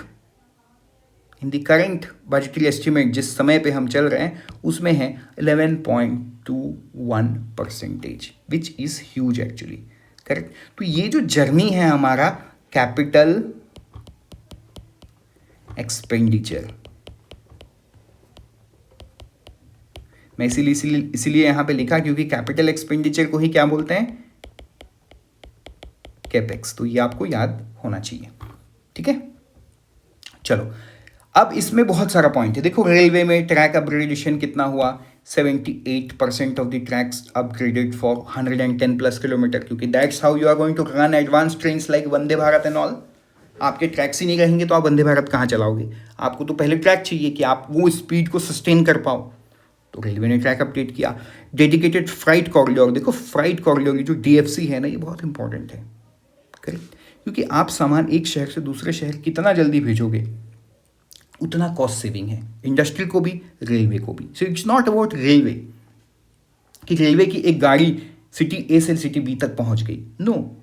budgetary estimate जिस समय पे हम चल रहे हैं उसमें है 11.21%, which is huge actually, correct. तो ये जो जर्नी है हमारा कैपिटल एक्सपेंडिचर, मैं इसीलिए यहां पे लिखा क्योंकि कैपिटल एक्सपेंडिचर को ही क्या बोलते हैं, कैपेक्स। तो ये आपको याद होना चाहिए, ठीक है। चलो अब इसमें बहुत सारा पॉइंट है। देखो रेलवे में ट्रैक अपग्रेडेशन कितना हुआ, 78% of the tracks upgraded for 110 plus kilometre, क्योंकि that's how you are going to run advance trains like Vande Bharat and all. आपके ट्रैक्स ही नहीं रहेंगे तो आप वंदे भारत कहाँ चलाओगे, आपको तो पहले ट्रैक चाहिए कि आप वो स्पीड को सस्टेन कर पाओ। तो रेलवे ने ट्रैक अपडेट किया। डेडिकेटेड फ्राइट कॉरिडोर, देखो फ्राइट कॉरिडोर ये जो डीएफसी है ना, ये बहुत इंपॉर्टेंट है, करेक्ट, क्योंकि आप सामान एक शहर से दूसरे शहर कितना जल्दी भेजोगे उतना कॉस्ट सेविंग है, इंडस्ट्री को भी रेलवे को भी। So it's not about railway कि रेलवे की एक गाड़ी सिटी ए से सिटी बी तक पहुंच गई, no,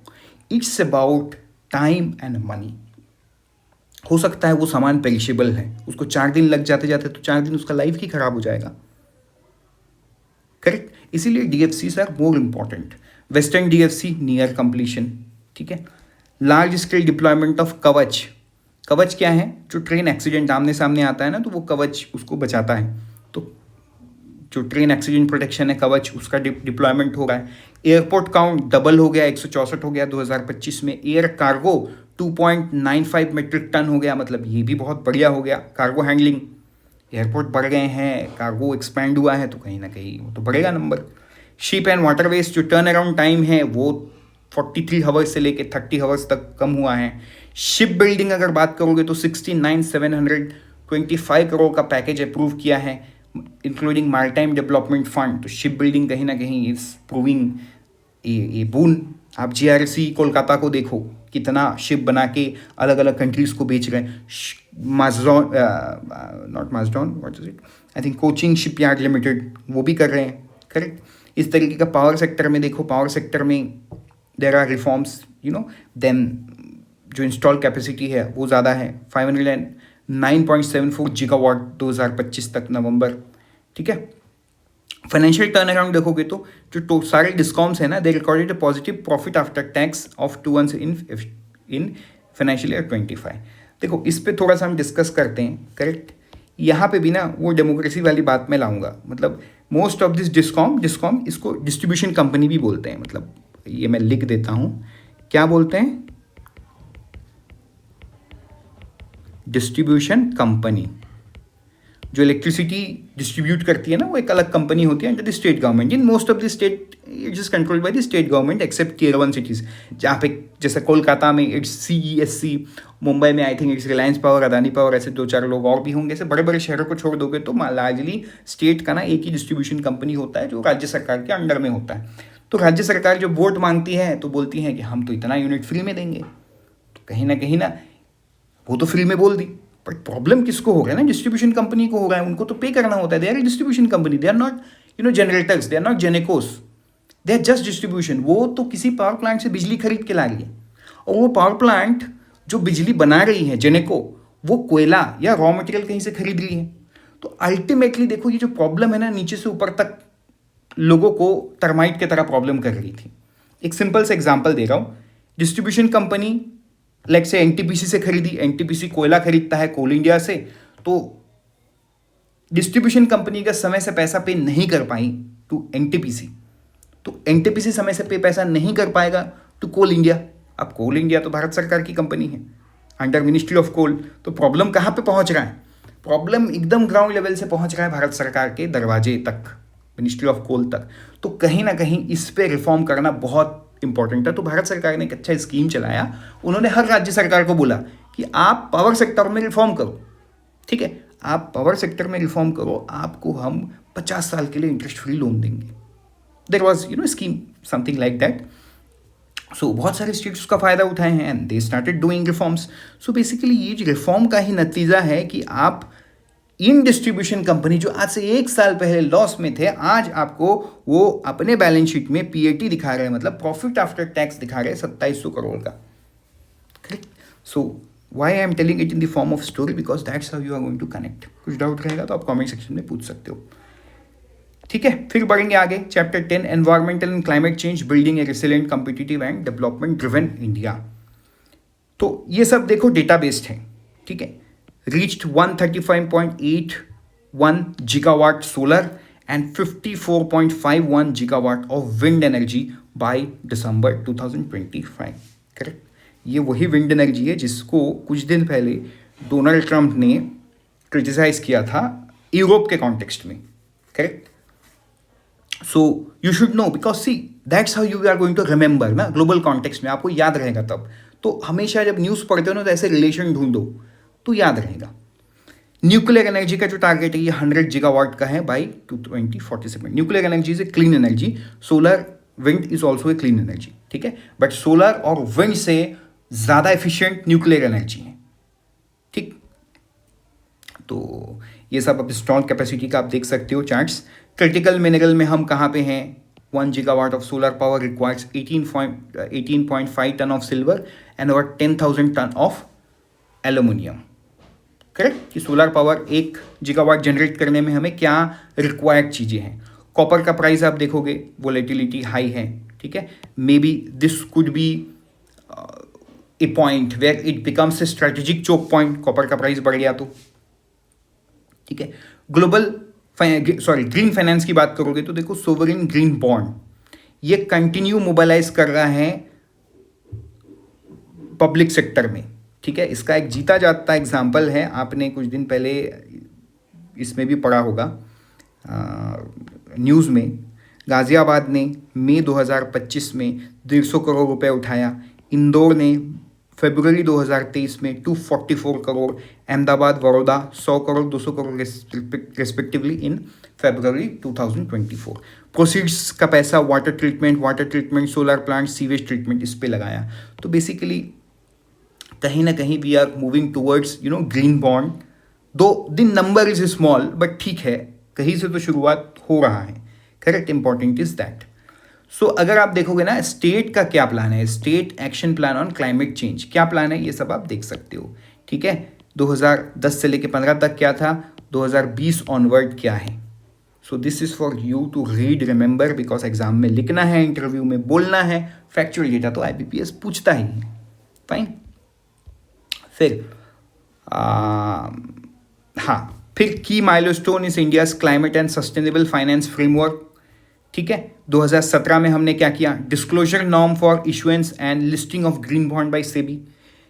it's about time and money. हो सकता है वो सामान पेरिशेबल है, उसको 4 दिन लग जाते जाते तो 4 दिन उसका लाइफ ही खराब हो जाएगा, करेक्ट। इसीलिए DFCs are more important. Western DFC near completion, ठीक है। लार्ज स्केल डिप्लॉयमेंट ऑफ कवच, कवच क्या है, जो ट्रेन एक्सीडेंट आमने सामने आता है ना तो वो कवच उसको बचाता है, तो जो ट्रेन एक्सीडेंट प्रोटेक्शन है कवच उसका डिप्लॉयमेंट हो रहा है। एयरपोर्ट काउंट डबल हो गया, 164 हो गया 2025 में। एयर कार्गो 2.95 मेट्रिक टन हो गया, मतलब ये भी बहुत बढ़िया हो गया। कार्गो हैंडलिंग, एयरपोर्ट बढ़ गए हैं, कार्गो एक्सपैंड हुआ है तो कहीं ना कहीं वो तो बढ़ेगा नंबर। शिप एंड वाटरवेज जो टर्न अराउंड टाइम है वो 43 हावर्स से लेके 30 हावर्स तक कम हुआ है। शिप बिल्डिंग अगर बात करोगे तो 69,725 करोड़ का पैकेज अप्रूव किया है, इंक्लूडिंग मैरीटाइम डेवलपमेंट फंड। तो शिप बिल्डिंग कहीं ना कहीं इज प्रूविंग ए बून। आप जीआरसी कोलकाता को देखो, कितना शिप बना के अलग अलग कंट्रीज को बेच रहे हैं। Mazdon, not Mazdon, what is it, I think Cochin shipyard limited, वो भी कर रहे हैं, करेक्ट। इस तरीके का पावर सेक्टर में देखो, पावर सेक्टर में there are reforms, you know, then जो इंस्टॉल कैपेसिटी है वो ज़्यादा है, 509.74 गीगावाट 2025 तक नवंबर, ठीक है। फाइनेंशियल टर्न अराउंड देखोगे तो जो सारे डिस्कॉम्स है ना, they recorded a positive profit after tax of 2 in financial year 25। देखो इस पे थोड़ा सा हम डिस्कस करते हैं, करेक्ट। यहाँ पे भी ना वो डेमोक्रेसी वाली बात मैं लाऊंगा, मतलब मोस्ट ऑफ दिस डिस्कॉम इसको डिस्ट्रीब्यूशन कंपनी भी बोलते हैं, मतलब ये मैं लिख देता हूँ, क्या बोलते हैं, डिस्ट्रीब्यूशन कंपनी। जो इलेक्ट्रिसिटी डिस्ट्रीब्यूट करती है ना वो एक अलग कंपनी होती है under the state government. In most of the state it is controlled by the state government except tier 1 cities, जहाँ पे जैसे कोलकाता में इट्स CESC, मुंबई में I think it's Reliance Power, Adani power, ऐसे 2-4 लोग और भी होंगे। ऐसे बड़े बड़े शहरों को छोड़ दोगे तो लार्जली स्टेट का ना एक ही डिस्ट्रीब्यूशन कंपनी होता है जो राज्य सरकार के अंडर में होता है। तो राज्य सरकार जो वोट मांगती है तो बोलती है कि हम तो इतना यूनिट फ्री में देंगे, तो कहीं ना वो तो फ्री में बोल दी, बट प्रॉब्लम किसको हो रहा है ना, डिस्ट्रीब्यूशन कंपनी को हो रहा है, उनको तो पे करना होता है। They are distribution company, they are not generators, they are not gencos, they are just distribution. वो तो किसी पावर प्लांट से बिजली खरीद के ला रही है, और वो पावर प्लांट जो बिजली बना रही है जेनेको, वो कोयला या रॉ मटेरियल कहीं से खरीद रही है। तो अल्टीमेटली देखो ये जो प्रॉब्लम है ना, नीचे से ऊपर तक लोगों को टर्माइट की तरह प्रॉब्लम कर रही थी। एक सिंपल से एग्जांपल दे रहा हूँ। डिस्ट्रीब्यूशन कंपनी लाइक से एनटीपीसी से खरीदी, एनटीपीसी कोयला खरीदता है कोल इंडिया से, तो डिस्ट्रीब्यूशन कंपनी का समय से पैसा पे नहीं कर पाई टू एनटीपीसी, तो एनटीपीसी समय से पे पैसा नहीं कर पाएगा टू कोल इंडिया। अब कोल इंडिया तो भारत सरकार की कंपनी है अंडर मिनिस्ट्री ऑफ कोल, तो प्रॉब्लम कहाँ पे पहुँच रहा है? प्रॉब्लम एकदम ग्राउंड लेवल से पहुँच रहा है भारत सरकार के दरवाजे तक, मिनिस्ट्री ऑफ कोल तक। तो कहीं ना कहीं इस पे रिफॉर्म करना बहुत इंपॉर्टेंट है। तो भारत सरकार ने एक अच्छा स्कीम चलाया, उन्होंने हर राज्य सरकार को बोला कि आप पावर सेक्टर में रिफॉर्म करो, ठीक है, आप पावर सेक्टर में रिफॉर्म करो, आपको हम 50 साल के लिए इंटरेस्ट फ्री लोन देंगे। There was scheme something like that. So बहुत सारे स्टेट्स उसका फ़ायदा उठाए हैं and they started doing reforms. So basically ये जो रिफॉर्म का ही नतीजा है कि आप इन डिस्ट्रीब्यूशन कंपनी जो आज से 1 साल पहले लॉस में थे, आज आपको वो अपने बैलेंस शीट में पीएटी दिखा रहे हैं, मतलब प्रॉफिट आफ्टर टैक्स दिखा रहे हैं 2700 करोड़ का। Correct. So why I am telling it in the form of story, because that's how you are going to connect. कुछ डाउट रहेगा तो आप कॉमेंट सेक्शन में पूछ सकते हो, ठीक है। फिर बढ़ेंगे आगे, chapter 10 environmental and climate change, building a resilient, competitive and development driven India. तो ये सब देखो डेटा बेस्ड है, ठीक है। reached 135.81 gigawatt solar and 54.51 gigawatt of wind energy by December 2025। Correct. ये वही विंड एनर्जी है जिसको कुछ दिन पहले डोनाल्ड ट्रंप ने क्रिटिसाइज किया था यूरोप के कॉन्टेक्स्ट में। Correct. So you should know, because see that's how you are going to remember ना, ग्लोबल कॉन्टेक्स्ट में आपको याद रहेगा तब। तो हमेशा जब न्यूज़ पढ़ते हो ना तो ऐसे रिलेशन ढूंढो तो याद रहेगा। न्यूक्लियर एनर्जी का जो टारगेट है ये 100 गीगावाट का है by 2047। Nuclear energy is a clean energy, solar wind is also a clean energy, ठीक है, बट सोलर और विंड से ज़्यादा एफिशिएंट न्यूक्लियर एनर्जी है, ठीक। तो ये सब अब स्टोर कैपेसिटी का आप देख सकते हो चार्ट्स। क्रिटिकल मिनरल में हम कहाँ पे हैं? 1 gigawatt of solar power requires 18.5 ton of silver and over 10,000 ton of aluminium. Correct. कि सोलर पावर 1 गीगावाट जनरेट करने में हमें क्या रिक्वायर्ड चीज़ें हैं। कॉपर का प्राइस आप देखोगे वोलेटिलिटी हाई है, ठीक है। May be this could be a point where it becomes a strategic choke point, copper का प्राइस बढ़ गया तो, ठीक है। ग्लोबल ग्रीन फाइनेंस की बात करोगे तो देखो सोवरेन ग्रीन बॉन्ड ये कंटिन्यू मोबाइलाइज कर रहा है पब्लिक सेक्टर में, ठीक है। इसका एक जीता जाता एग्जाम्पल है, आपने कुछ दिन पहले इसमें भी पढ़ा होगा न्यूज़ में, गाज़ियाबाद ने मई 2025 में 150 करोड़ रुपए उठाया, इंदौर ने फरवरी 2023 में 244 crore, Ahmedabad Baroda 100 crore 200 crore respectively in February 2024। Proceeds का पैसा water treatment, solar plant, sewage treatment इस पे लगाया। तो बेसिकली कहीं ना कहीं we are moving towards green bond. दो दिन नंबर इज स्मॉल बट ठीक है, कहीं से तो शुरुआत हो रहा है। Correct. Important is that. So अगर आप देखोगे ना स्टेट का क्या प्लान है, state action plan on climate change क्या प्लान है, ये सब आप देख सकते हो, ठीक है। 2010 से लेकर 15 तक क्या था, 2020 ऑनवर्ड क्या है। So this is for you to read, remember, because exam में लिखना है, इंटरव्यू में बोलना है, फैक्चुअल डेटा तो IBPS पूछता ही है। फाइन। फिर फिर की milestone is India's climate and sustainable finance framework, ठीक है। 2017 में हमने क्या किया, disclosure norm for issuance and listing of green bond by SEBI,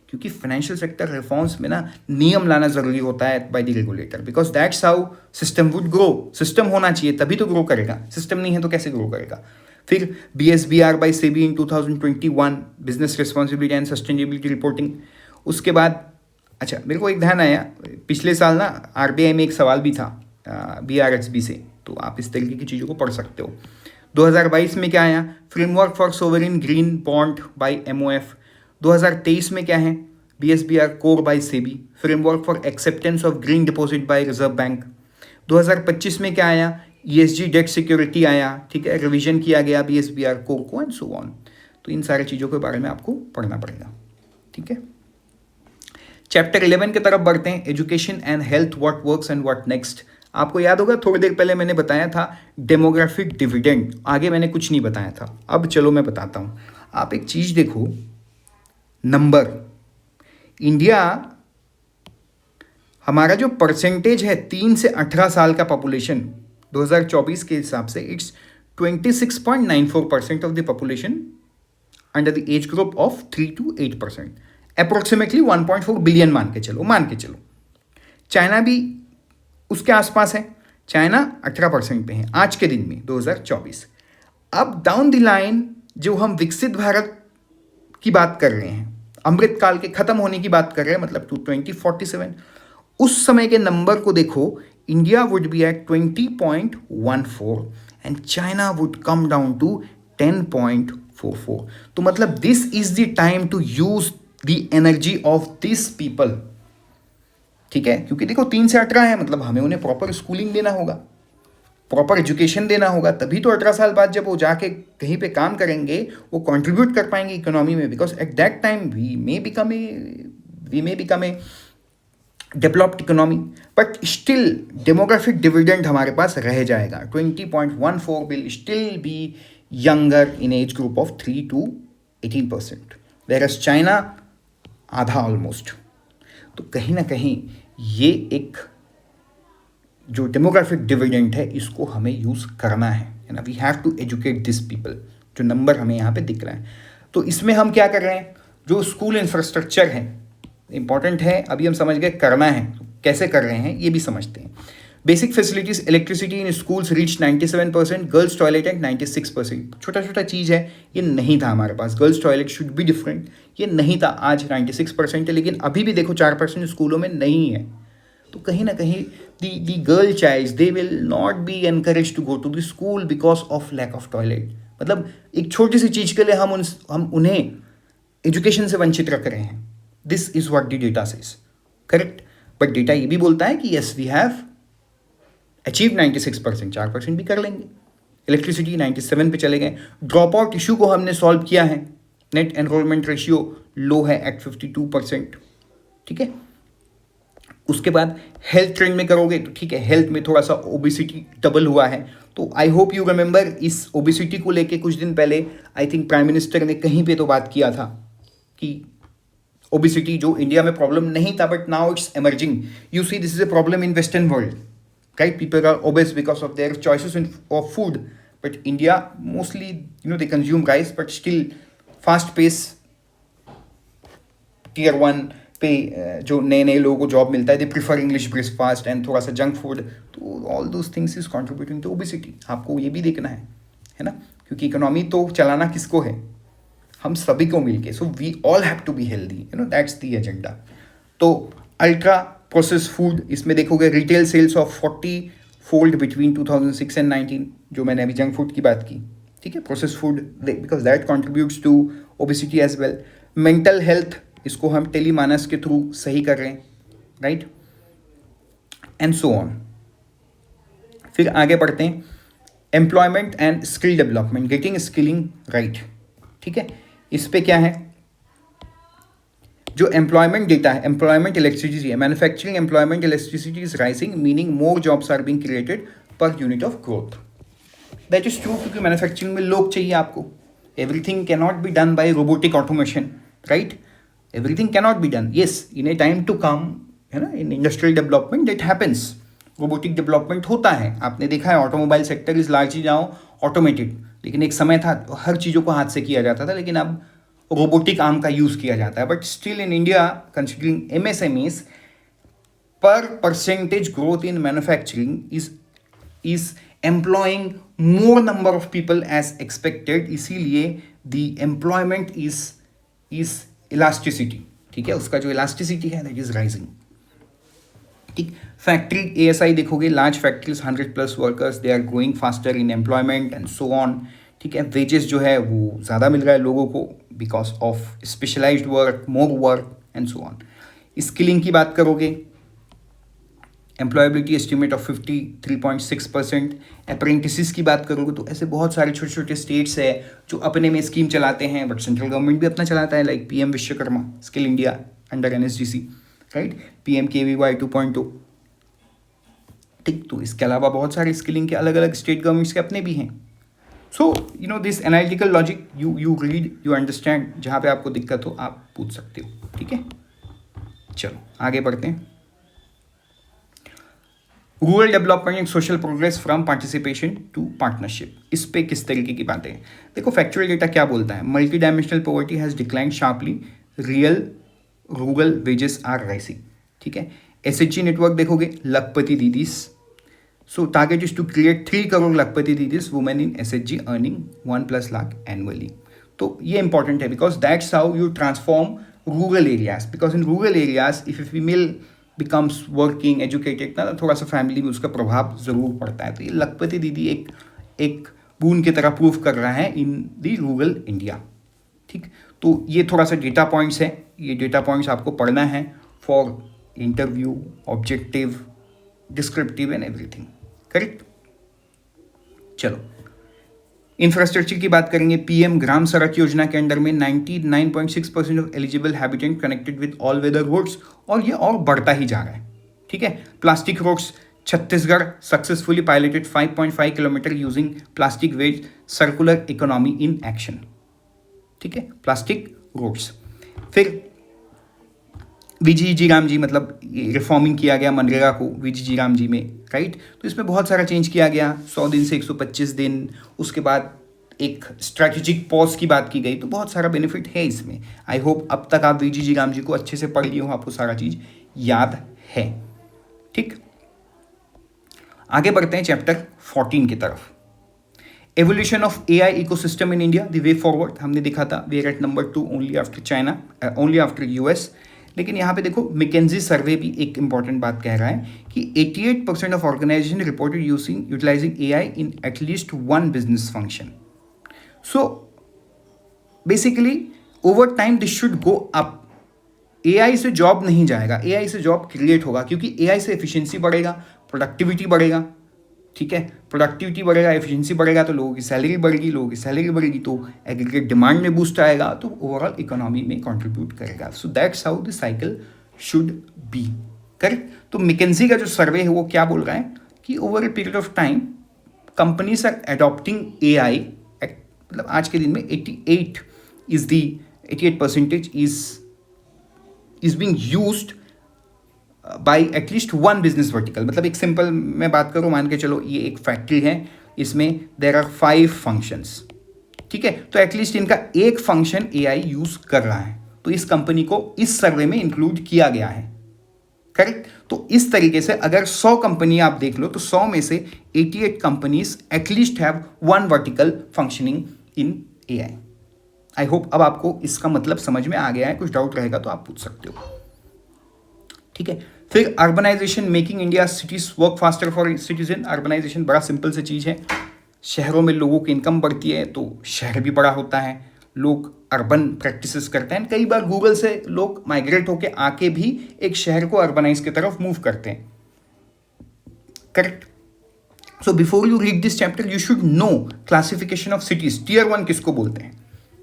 क्योंकि फाइनेंशियल सेक्टर रिफॉर्म्स में ना नियम लाना जरूरी होता है by the regulator, because that's how system would grow. System होना चाहिए तभी तो ग्रो करेगा, सिस्टम नहीं है तो कैसे ग्रो करेगा। फिर BSBR by SEBI in 2021, business responsibility and sustainability reporting. उसके बाद अच्छा मेरे को एक ध्यान आया, पिछले साल ना RBI में एक सवाल भी था BRXB से, तो आप इस तरीके की चीज़ों को पढ़ सकते हो। 2022 में क्या आया, framework for sovereign green bond by MOF। 2023 में क्या है, BSBR core by SEBI, framework for acceptance of green deposit by Reserve Bank. 2025 में क्या आया, ESG डेट सिक्योरिटी आया, ठीक है, रिवीजन किया गया BSBR कोर को एंड सो ऑन। तो इन सारी चीज़ों के बारे में आपको पढ़ना पड़ेगा, ठीक है। चैप्टर 11 की तरफ बढ़ते हैं, education and health, what works and what next. आपको याद होगा थोड़ी देर पहले मैंने बताया था डेमोग्राफिक डिविडेंड, आगे मैंने कुछ नहीं बताया था, अब चलो मैं बताता हूँ। आप एक चीज़ देखो, नंबर, इंडिया, हमारा जो परसेंटेज है 3 से 18 साल का पॉपुलेशन 2024 के हिसाब से, it's 26.94% of the population under the age group of 3 to 8%, approximately 1.4 billion मान के चलो। चाइना भी उसके आसपास है, चाइना 18% पे है आज के दिन में 2024। अब डाउन द लाइन जो हम विकसित भारत की बात कर रहे हैं, अमृत काल के खत्म होने की बात कर रहे हैं, मतलब 2047, उस समय के नंबर को देखो, India would be at 20.14 and China would come down to 10.44। तो मतलब this is the time to use the energy of this people, ठीक है, क्योंकि देखो 3 से 18 है, मतलब हमें उन्हें प्रॉपर स्कूलिंग देना होगा, प्रॉपर एजुकेशन देना होगा, तभी तो 18 साल बाद जब वो जाके कहीं पे काम करेंगे वो कंट्रीब्यूट कर पाएंगे इकोनॉमी में, because at that time we may become a developed economy, but still demographic dividend हमारे पास रह जाएगा। 20.14 will still be younger in age group of 3 to 18%, versus China आधा ऑलमोस्ट। तो कहीं ना कहीं ये एक जो डेमोग्राफिक डिविडेंड है इसको हमें यूज़ करना है ना, we have to educate this people, जो नंबर हमें यहाँ पे दिख रहा है। तो इसमें हम क्या कर रहे हैं, जो स्कूल इंफ्रास्ट्रक्चर है इंपॉर्टेंट है, अभी हम समझ गए करना है, कैसे कर रहे हैं ये भी समझते हैं। Basic facilities, electricity in schools reach 97%, girls toilet at 96%। छोटा छोटा चीज़ है, ये नहीं था हमारे पास, girls toilet should be different, ये नहीं था, आज 96% है, लेकिन अभी भी देखो 4% स्कूलों में नहीं है। तो कहीं ना कहीं the girl child they will not be encourage to go to the school because of lack of toilet. मतलब एक छोटी सी चीज़ के लिए हम उन्हें एजुकेशन से वंचित रख रहे हैं। This is what the data says, correct, but data ये भी बोलता है कि यस वी हैव अचीव 96%, 4% भी कर लेंगे। इलेक्ट्रिसिटी 97 पे चले गए। ड्रॉप आउट इशू को हमने सॉल्व किया है, नेट एनरोलमेंट रेशियो लो है एट 52%, ठीक है। उसके बाद हेल्थ ट्रेंड में करोगे तो ठीक है, हेल्थ में थोड़ा सा ओबेसिटी डबल हुआ है। तो आई होप यू रिमेंबर, इस ओबेसिटी को लेके कुछ दिन पहले आई थिंक प्राइम मिनिस्टर ने कहीं पे तो बात किया था कि ओबेसिटी जो इंडिया में प्रॉब्लम नहीं था, but now it's emerging. You see this is a problem in western world, right? People are obese because of their choices of food, but India mostly they consume rice, but still fast pace tier 1 पे जो नए नए लोगों को job मिलता है, they prefer English breakfast and थोड़ा सा जंक फूड। तो all those things is contributing to obesity. आपको ये भी देखना है ना, क्योंकि इकोनॉमी तो चलाना किसको है, हम सभी को मिलके। So we all have to be healthy, that's the agenda. तो अल्ट्रा प्रोसेस फूड, इसमें देखोगे retail sales of 40 fold between 2006 and 19, जो मैंने अभी जंक फूड की बात की, ठीक है। Process food because that contributes to obesity as well. Mental health, इसको हम टेलीमानस के थ्रू सही कर रहे हैं, राइट, एंड सो ऑन। फिर आगे बढ़ते हैं, employment and skill development, getting skilling right, ठीक है। इस पे क्या है, जो एम्प्लॉयमेंट डेटा है, एम्प्लॉयमेंट इलेक्ट्रिसिटी है, manufacturing employment elasticity is rising, meaning more jobs are being created per unit of growth. That is true, क्योंकि मैन्युफैक्चरिंग में लोग चाहिए आपको। Everything can not be done by robotic automation, right? Everything cannot be done. Yes, in a time to come, है ना, in industrial development that happens. Robotic development होता है, आपने देखा है automobile sector is largely now automated, लेकिन एक समय था हर चीज़ों को हाथ से किया जाता था, लेकिन अब रोबोटिक आर्म का यूज़ किया जाता है। But still in India, considering MSMEs, per percentage growth in manufacturing is employing more number of people as expected, इसीलिए द एम्प्लॉयमेंट इज इलास्टिसिटी, ठीक है, उसका जो इलास्टिसिटी है दैट इज राइजिंग, ठीक। फैक्ट्री ASI देखोगे, large factories 100+ workers, they are growing faster in employment and so on, ठीक है। वेजेस जो है वो ज़्यादा मिल रहा है लोगों को because of specialised work, more work and so on. Skilling की बात करोगे, एम्प्लॉयबिलिटी एस्टिमेट ऑफ 53.6%। अप्रेंटिसेस की बात करोगे तो ऐसे बहुत सारे छोटे छोटे स्टेट्स है जो अपने में स्कीम चलाते हैं, बट सेंट्रल गवर्नमेंट भी अपना चलाता है, like PM Vishwakarma, skill India under NSGC, right, PMKVY 2.0। ठीक, तो इसके अलावा बहुत सारे स्किलिंग के अलग अलग स्टेट गवर्नमेंट्स के अपने भी हैं। So you know this analytical logic you read, you understand, जहाँ पे आपको दिक्कत हो आप पूछ सकते हो। ठीक है, चलो आगे बढ़ते हैं। Rural development and social progress from participation to partnership, इस पे किस तरीके की बातें हैं? देखो फैक्चुअल डेटा क्या बोलता है, multi dimensional poverty has decline sharply, real rural wages are rising. ठीक है, SHG नेटवर्क देखोगे, Lakhpati Didis, so target is to create 3 crore Lakhpati Didis women in SHG earning 1+ lakh annually. तो ये इंपॉर्टेंट है because that's how you transform rural areas, because in rural areas if a female becomes working educated ना, थोड़ा सा family में उसका प्रभाव ज़रूर पड़ता है। तो ये लखपति दीदी एक बून की तरह प्रूव कर रहा है इन दी रूरल इंडिया। ठीक, तो ये थोड़ा सा डेटा पॉइंट्स है, ये डेटा पॉइंट्स आपको पढ़ना है for interview, objective, descriptive and everything. Correct, चलो इंफ्रास्ट्रक्चर की बात करेंगे। PM ग्राम सड़क योजना के अंडर में 99.6% of eligible habitant connected with all weather roads, और ये और बढ़ता ही जा रहा है। ठीक है, plastic roads, Chhattisgarh successfully piloted 5.5 kilometre using plastic waste circular economy in action. ठीक है, प्लास्टिक रोड्स। फिर VGG राम जी, मतलब रिफॉर्मिंग किया गया मनरेगा को VGG राम जी में, राइट। तो इसमें बहुत सारा चेंज किया गया, 100 दिन से 125 दिन, उसके बाद एक स्ट्रैटेजिक पॉज की बात की गई, तो बहुत सारा बेनिफिट है इसमें। आई होप अब तक आप VGG राम जी को अच्छे से पढ़ लिए हो, आपको सारा चीज़ याद है। ठीक, आगे बढ़ते हैं चैप्टर 14 की तरफ। Evolution of AI ecosystem in India, the way forward, हमने देखा था we are at number 2 only after China, only after US। लेकिन यहाँ पे देखो मैकेंजी सर्वे भी एक इंपॉर्टेंट बात कह रहा है कि 88% of organisation reported utilising AI in at least 1 business function. So basically over time this should go up. AI से जॉब नहीं जाएगा, AI से जॉब क्रिएट होगा, क्योंकि AI से एफिशिएंसी बढ़ेगा, प्रोडक्टिविटी बढ़ेगा। ठीक है, प्रोडक्टिविटी बढ़ेगा, एफिशिएंसी बढ़ेगा, तो लोगों की सैलरी बढ़ेगी, लोगों की सैलरी बढ़ेगी तो एग्रीगेट डिमांड में बूस्ट आएगा, तो ओवरऑल इकोनॉमी में कंट्रीब्यूट करेगा। सो that's how the cycle should be. Correct, तो मैकेंजी का जो सर्वे है वो क्या बोल रहा है कि over a period of time companies are adopting AI, मतलब आज के दिन में 88% is being used by at least 1 business vertical. मतलब एक सिंपल मैं बात करूँ, मान के चलो ये एक फैक्ट्री है, इसमें देर आर 5 फंक्शंस। ठीक है, तो एटलीस्ट इनका एक फंक्शन AI यूज कर रहा है, तो इस कंपनी को इस सर्वे में इंक्लूड किया गया है। करेक्ट, तो इस तरीके से अगर 100 कंपनी आप देख लो तो 100 में से 88 companies at least have 1 vertical functioning in AI। I hope अब आपको इसका मतलब समझ में आ गया है, कुछ डाउट रहेगा तो आप पूछ सकते हो। ठीक है, फिर urbanisation making India cities work faster for citizen. Urbanisation बड़ा सिंपल सी चीज़ है, शहरों में लोगों की इनकम बढ़ती है तो शहर भी बड़ा होता है, लोग अर्बन प्रैक्टिसेस करते हैं। कई बार गूगल से लोग माइग्रेट होके आके भी एक शहर को अर्बनाइज की तरफ मूव करते हैं। Correct, so before you read this chapter you should know classification of cities. Tier 1 किसको बोलते हैं?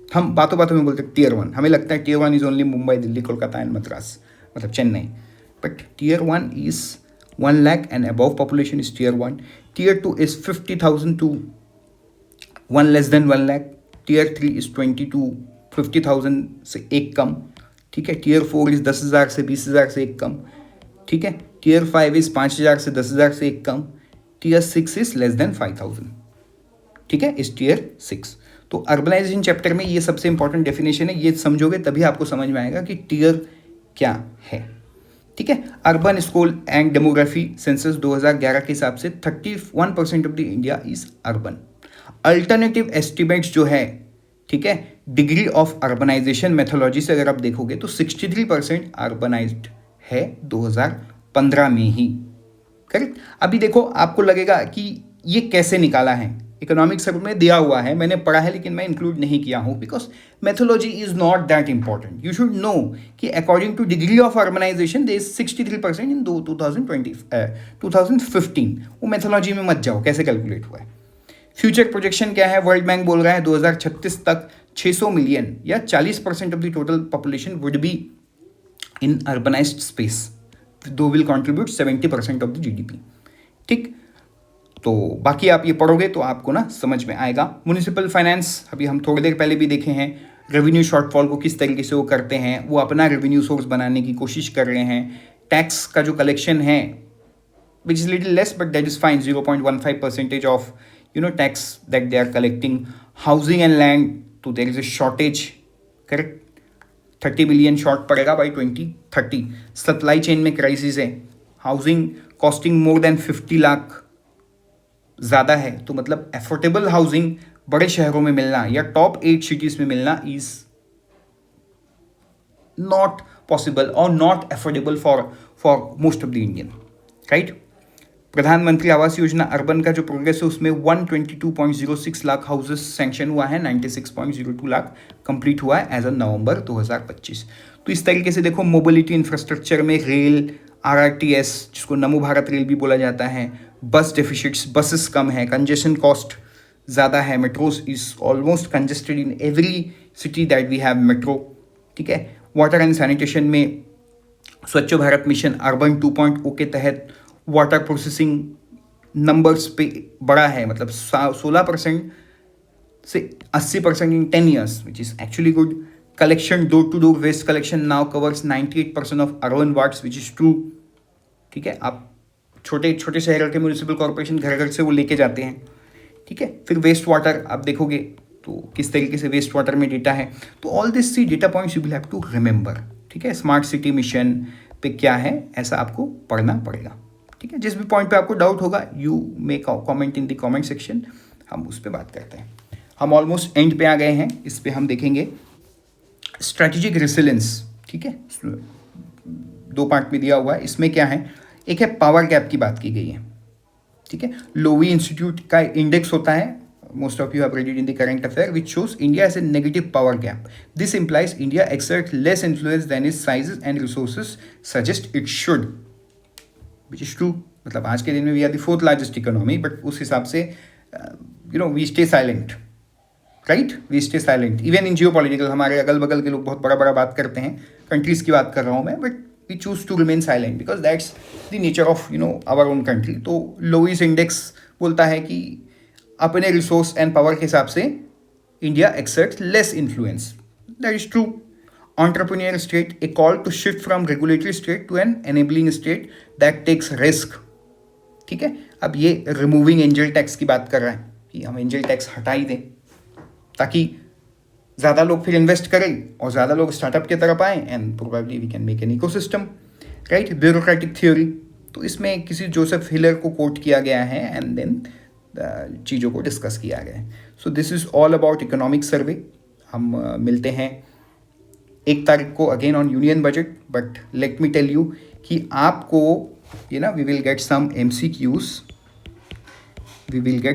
हम बातों बातों में बोलते हैं टियर 1, हमें लगता है tier 1 is only Mumbai, Delhi, Kolkata and Madras, मतलब Chennai. But tier 1 is 1 lakh and above population is tier 1. Tier 2 is 50,000 to 1 less than 1 lakh. Tier 3 is 20 to 50,000 से एक कम। ठीक है, Tier 4 is 10,000 से 20,000 से एक कम। ठीक है, Tier 5 is 5,000 से 10,000 से एक कम। Tier 6 is less than 5,000। ठीक है, इस Tier 6। तो अर्बनाइजेशन चैप्टर में ये सबसे इंपॉर्टेंट डेफिनेशन है, ये समझोगे तभी आपको समझ में आएगा कि टीयर क्या है। ठीक है, urban school and demography census 2011 के हिसाब से 31% of the India is urban. Alternative estimates जो है, ठीक है, डिग्री ऑफ अर्बनाइजेशन मेथोलॉजी से अगर आप देखोगे तो 63% अर्बनाइज्ड है 2015 में ही। करेक्ट, अभी देखो आपको लगेगा कि ये कैसे निकाला है, इकोनॉमिक सर्वे में दिया हुआ है, मैंने पढ़ा है लेकिन मैं इंक्लूड नहीं किया हूँ because methodology is not that important. You should know कि according to degree of urbanisation they is 63% इन 2015। वो मेथोलॉजी में मत जाओ कैसे कैलकुलेट हुआ है। फ्यूचर प्रोजेक्शन क्या है? वर्ल्ड बैंक बोल रहा है 2036 तक 600 मिलियन या 40% of the total population would be in urbanised space, though will contribute 70% of the GDP. ठीक, तो बाकी आप ये पढ़ोगे तो आपको ना समझ में आएगा। म्युनिसिपल फाइनेंस अभी हम थोड़ी देर पहले भी देखे हैं, रेवेन्यू शॉर्टफॉल को किस तरीके से वो करते हैं, वो अपना रेवेन्यू सोर्स बनाने की कोशिश कर रहे हैं। टैक्स का जो कलेक्शन है which is little less but that is fine, 0.15% of tax that they are collecting. Housing and land, तो there is a shortage, correct, 30 billion short पड़ेगा बाई 2030। सप्लाई चेन में क्राइसिस है, housing costing more than 50 lakh ज़्यादा है, तो मतलब affordable housing बड़े शहरों में मिलना या टॉप 8 सिटीज़ में मिलना इज़ नॉट पॉसिबल और not affordable for most of the Indian, right. प्रधानमंत्री आवास योजना अर्बन का जो प्रोग्रेस है उसमें 122.06 लाख हाउसेस सैंक्शन हुआ है, 96.02 लाख कंप्लीट हुआ है एज ऑफ नवंबर 2025। तो इस तरीके से देखो, मोबिलिटी इंफ्रास्ट्रक्चर में रेल, आरआरटीएस जिसको नमो भारत रेल भी बोला जाता है, बस डेफिसिट्स, बसेस कम है, कंजेशन कॉस्ट ज़्यादा है, metros is almost congested in every city that we have metro, ठीक है। वाटर एंड सैनिटेशन में स्वच्छ भारत मिशन अर्बन 2.0 के तहत वाटर प्रोसेसिंग नंबर्स पे बड़ा है, मतलब 16% से 80% in 10 years, which is actually good. Collection, door to door waste collection now covers 98% of urban wards, which is true, ठीक है। आप छोटे छोटे शहरों के म्यूनिसिपल कॉर्पोरेशन घर घर से वो लेके जाते हैं, ठीक है। फिर वेस्ट वाटर आप देखोगे तो किस तरीके से वेस्ट वाटर में डेटा है, तो all this 3 data points you will have to remember, ठीक है। स्मार्ट सिटी मिशन पे क्या है ऐसा आपको पढ़ना पड़ेगा, ठीक है। जिस भी पॉइंट पे आपको डाउट होगा you make comment in the comment section, हम उस पर बात करते हैं। हम ऑलमोस्ट एंड पे आ गए हैं, इस पे हम देखेंगे स्ट्रैटेजिक रेसिलेंस, ठीक है। 2 पार्ट में दिया हुआ है, इसमें क्या है, एक है पावर गैप की बात की गई है, ठीक है। लोवी इंस्टीट्यूट का इंडेक्स होता है, most of you have read it in the current affair, which shows India has a negative power gap. This implies India exerts less influence than its sizes and resources suggest it should, which is true. मतलब आज के दिन में we are the 4th largest economy, but उस हिसाब से we stay silent, right? We stay silent. Even in geopolitical, हमारे अगल बगल के लोग बहुत बड़ा बड़ा बात करते हैं, कंट्रीज़ की बात कर रहा हूँ मैं, but we choose to remain silent because that's the nature of our own country. तो लोइस इंडेक्स बोलता है कि अपने रिसोर्स एंड पावर के हिसाब से India exerts less influence, that is true. Entrepreneur state, a call to shift from regulatory state to an enabling state that takes risk, ठीक है। अब ये रिमूविंग एंजल टैक्स की बात कर रहा है कि हम एंजल टैक्स हटा ही दें ताकि ज़्यादा लोग फिर इन्वेस्ट करें और ज़्यादा लोग स्टार्टअप की तरफ आएँ and probably we can make an ecosystem, right. Bureaucratic theory, तो इसमें किसी जोसेफ हिलर को कोट किया गया है एंड देन चीज़ों को डिस्कस किया गया है। So this is all about economic survey. हम मिलते हैं 1 तारीख को again on union budget, but let me tell you कि आपको we will get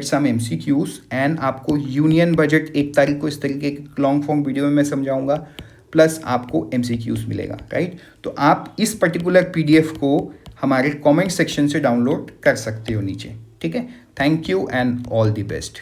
some MCQs and आपको यूनियन बजट 1 तारीख को इस तरीके के लॉन्ग फॉर्म वीडियो में मैं समझाऊंगा, प्लस आपको MCQs मिलेगा, राइट। तो आप इस पर्टिकुलर PDF को हमारे कमेंट सेक्शन से डाउनलोड कर सकते हो नीचे, ठीक है। Thank you and all the best.